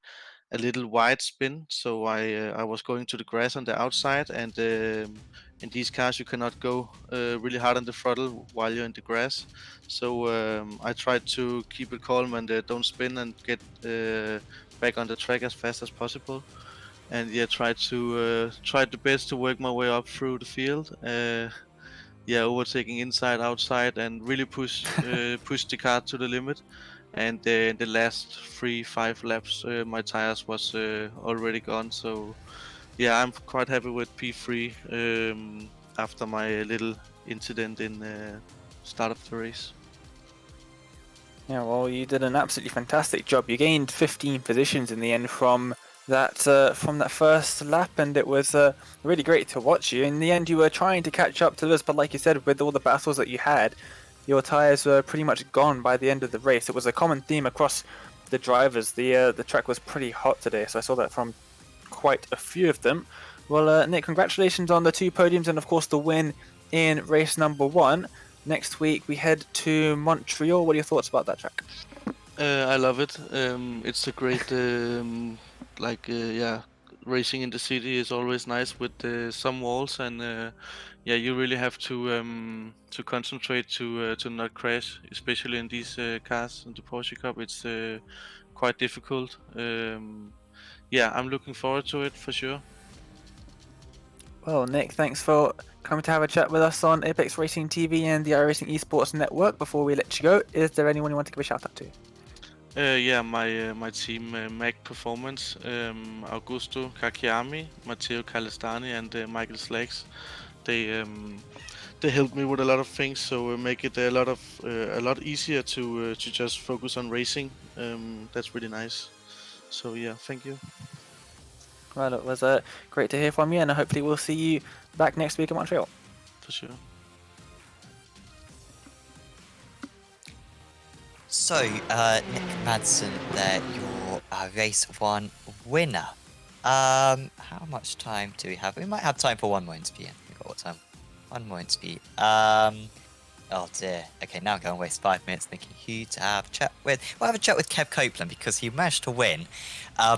a little wide spin. So I was going to the grass on the outside, and in these cars you cannot go really hard on the throttle while you're in the grass. So I tried to keep it calm and don't spin and get back on the track as fast as possible. And yeah, tried the best to work my way up through the field. Yeah, overtaking inside, outside, and really push the car to the limit. And in the last 3-5 laps, my tires was already gone. So yeah, I'm quite happy with P3 after my little incident in start of the race. Yeah, well, you did an absolutely fantastic job. You gained 15 positions in the end from that first lap, and it was really great to watch you. In the end, you were trying to catch up to Lewis, but like you said, with all the battles that you had, your tires were pretty much gone by the end of the race. It was a common theme across the drivers. The track was pretty hot today, so I saw that from quite a few of them. Well, Nick, congratulations on the 2 podiums and of course the win in race number 1. Next week we head to Montreal. What are your thoughts about that track? I love it. It's a great yeah, racing in the city is always nice with some walls, and yeah, you really have to concentrate to not crash, especially in these cars in the Porsche Cup. It's quite difficult. Yeah, I'm looking forward to it for sure. Well, Nick, thanks for coming to have a chat with us on Apex Racing TV and the iRacing Esports Network. Before we let you go, is there anyone you want to give a shout out to? Yeah, my team, Mag Performance, Augusto Kakiami, Matteo Calestani, and Michael Slags. They helped me with a lot of things, so make it a lot easier to just focus on racing. That's really nice. So yeah, thank you. Well, it was great to hear from you, and hopefully we'll see you back next week in Montreal. For sure. So, Nick Madsen there, your race 1 winner. How much time do we have? We might have time for one more interview. We've got what time? One more interview. Oh dear. Okay, now I'm going to waste 5 minutes thinking who to have a chat with. We'll have a chat with Kev Copeland because he managed to win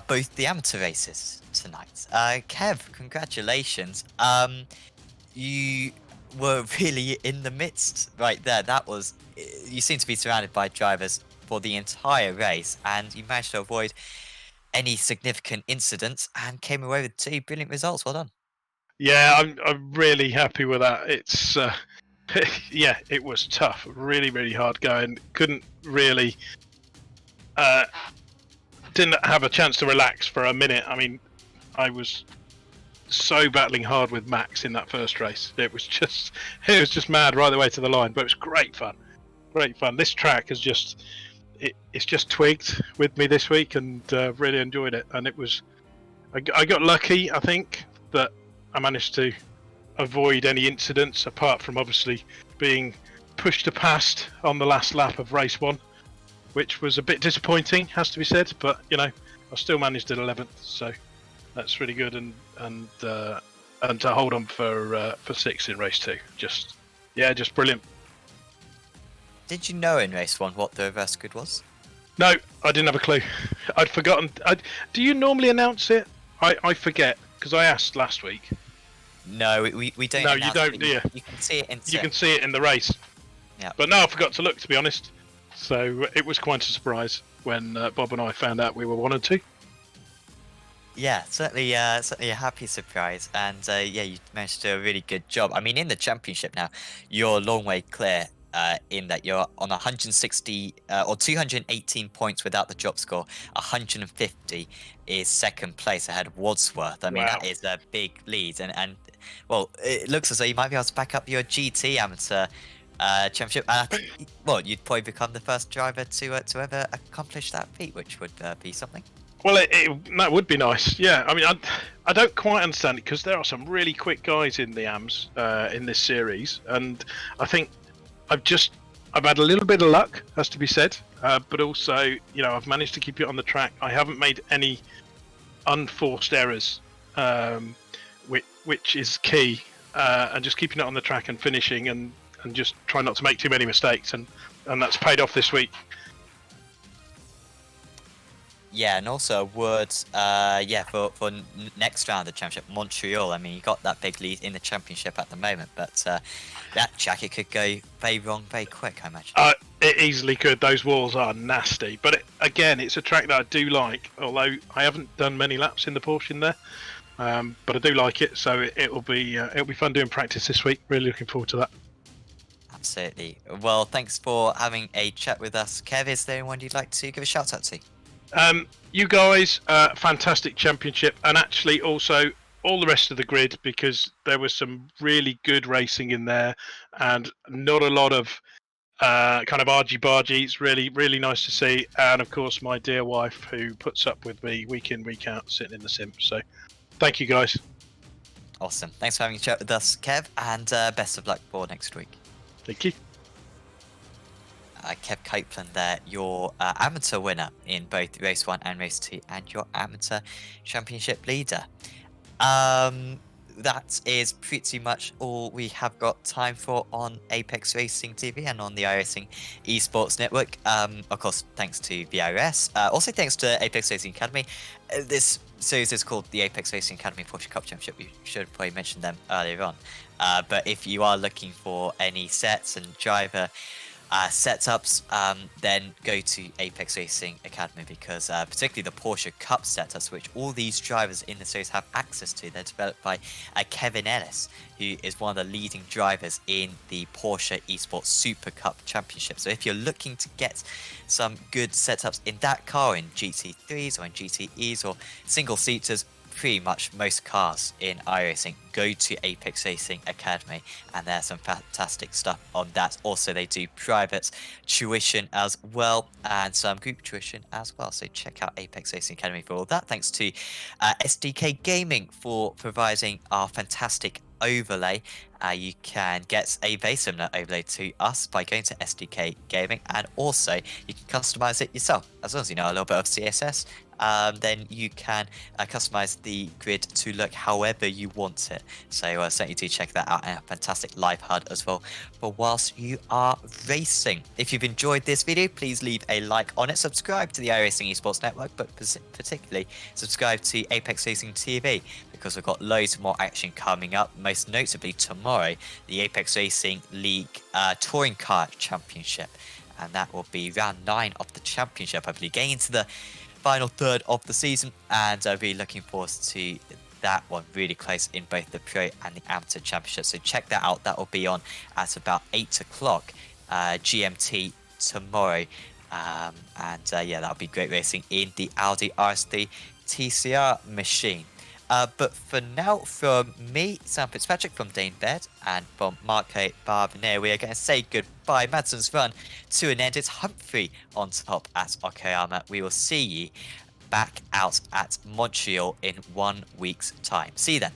both the amateur races tonight. Kev, congratulations. You were really in the midst right there. You seem to be surrounded by drivers for the entire race, and you managed to avoid any significant incidents and came away with 2 brilliant results. Well done. Yeah, I'm really happy with that. It's yeah, it was tough, really hard going. Couldn't really didn't have a chance to relax for a minute. I mean, I was so battling hard with Max in that first race. It was just mad right the way to the line, but it was great fun. Great fun. This track has it's just twigged with me this week, and really enjoyed it. And I got lucky, I think, that I managed to avoid any incidents, apart from obviously being pushed to past on the last lap of race 1, which was a bit disappointing, has to be said. But I still managed at 11th, so that's really good. And to hold on for 6th in race 2, just brilliant. Did you know in race 1 what the reverse grid was? No, I didn't have a clue. I'd forgotten. Do you normally announce it? I forget, because I asked last week. No, we don't. No, you don't, do you? You can see it in. You can see it in the race. Yeah. But no, I forgot to look, to be honest. So it was quite a surprise when Bob and I found out we were 1 and 2. Yeah, certainly a happy surprise, and you managed to do a really good job. I mean, in the championship now, you're a long way clear. In that you're on 160 or 218 points without the drop score. 150 is second place ahead of Wadsworth. I mean, Wow. that is a big lead, and well, it looks as though you might be able to back up your GT amateur championship. And I think, well, you'd probably become the first driver to ever accomplish that feat, which would be something. Well, that would be nice. Yeah, I mean, I don't quite understand it, because there are some really quick guys in the AMs in this series, and I think I've had a little bit of luck, has to be said, but also, I've managed to keep it on the track. I haven't made any unforced errors, which is key, and just keeping it on the track and finishing, and just trying not to make too many mistakes, and that's paid off this week. Yeah, and also a word, for next round of the championship, Montreal. I mean, you got that big lead in the championship at the moment, but that track, it could go very wrong very quick, I imagine. It easily could. Those walls are nasty, but again, it's a track that I do like. Although I haven't done many laps in the Porsche in there, but I do like it. So it'll be fun doing practice this week. Really looking forward to that. Absolutely. Well, thanks for having a chat with us, Kev. Is there anyone you'd like to give a shout out to? You guys, fantastic championship, and actually also all the rest of the grid, because there was some really good racing in there, and not a lot of kind of argy-bargy. It's really, really nice to see, and of course my dear wife, who puts up with me week in, week out, sitting in the sim. So thank you, guys. Awesome. Thanks for having a chat with us, Kev, and best of luck for next week. Thank you. Kev Copeland there, your amateur winner in both race 1 and race 2, and your amateur championship leader. That is pretty much all we have got time for on Apex Racing TV and on the iRacing Esports Network. Of course, thanks to VRS. Also, thanks to Apex Racing Academy. This series is called the Apex Racing Academy Porsche Cup Championship. We should have probably mentioned them earlier on. But if you are looking for any sets and driver setups, then go to Apex Racing Academy, because particularly the Porsche Cup setups, which all these drivers in the series have access to, they're developed by Kevin Ellis, who is one of the leading drivers in the Porsche Esports Super Cup Championship. So if you're looking to get some good setups in that car, in GT3s or in GTEs or single seaters, pretty much most cars in iRacing, go to Apex Racing Academy, and there's some fantastic stuff on that. Also, they do private tuition as well, and some group tuition as well, so check out Apex Racing Academy for all that. Thanks to SDK Gaming for providing our fantastic overlay. You can get a base similar overlay to us by going to SDK Gaming, and also you can customize it yourself. As long as you know a little bit of CSS, then you can customize the grid to look however you want it. So certainly do check that out, and a fantastic live HUD as well for whilst you are racing. If you've enjoyed this video, please leave a like on it, subscribe to the iRacing Esports Network, but particularly subscribe to Apex Racing TV, because we've got loads more action coming up, most notably tomorrow, the Apex Racing League Touring Car Championship, and that will be round 9 of the championship, I believe, getting into the final third of the season, and really looking forward to that one. Really close in both the pro and the amateur championship, so check that out. That will be on at about 8 o'clock GMT tomorrow, and yeah, that'll be great racing in the Audi RS3 TCR machine. But for now, from me, Sam Fitzpatrick, from Dane Baird, and from Marco Barbier, we are going to say goodbye. Madsen's run to an end. It's Humphrey on top at Okayama. We will see you back out at Montreal in 1 week's time. See you then.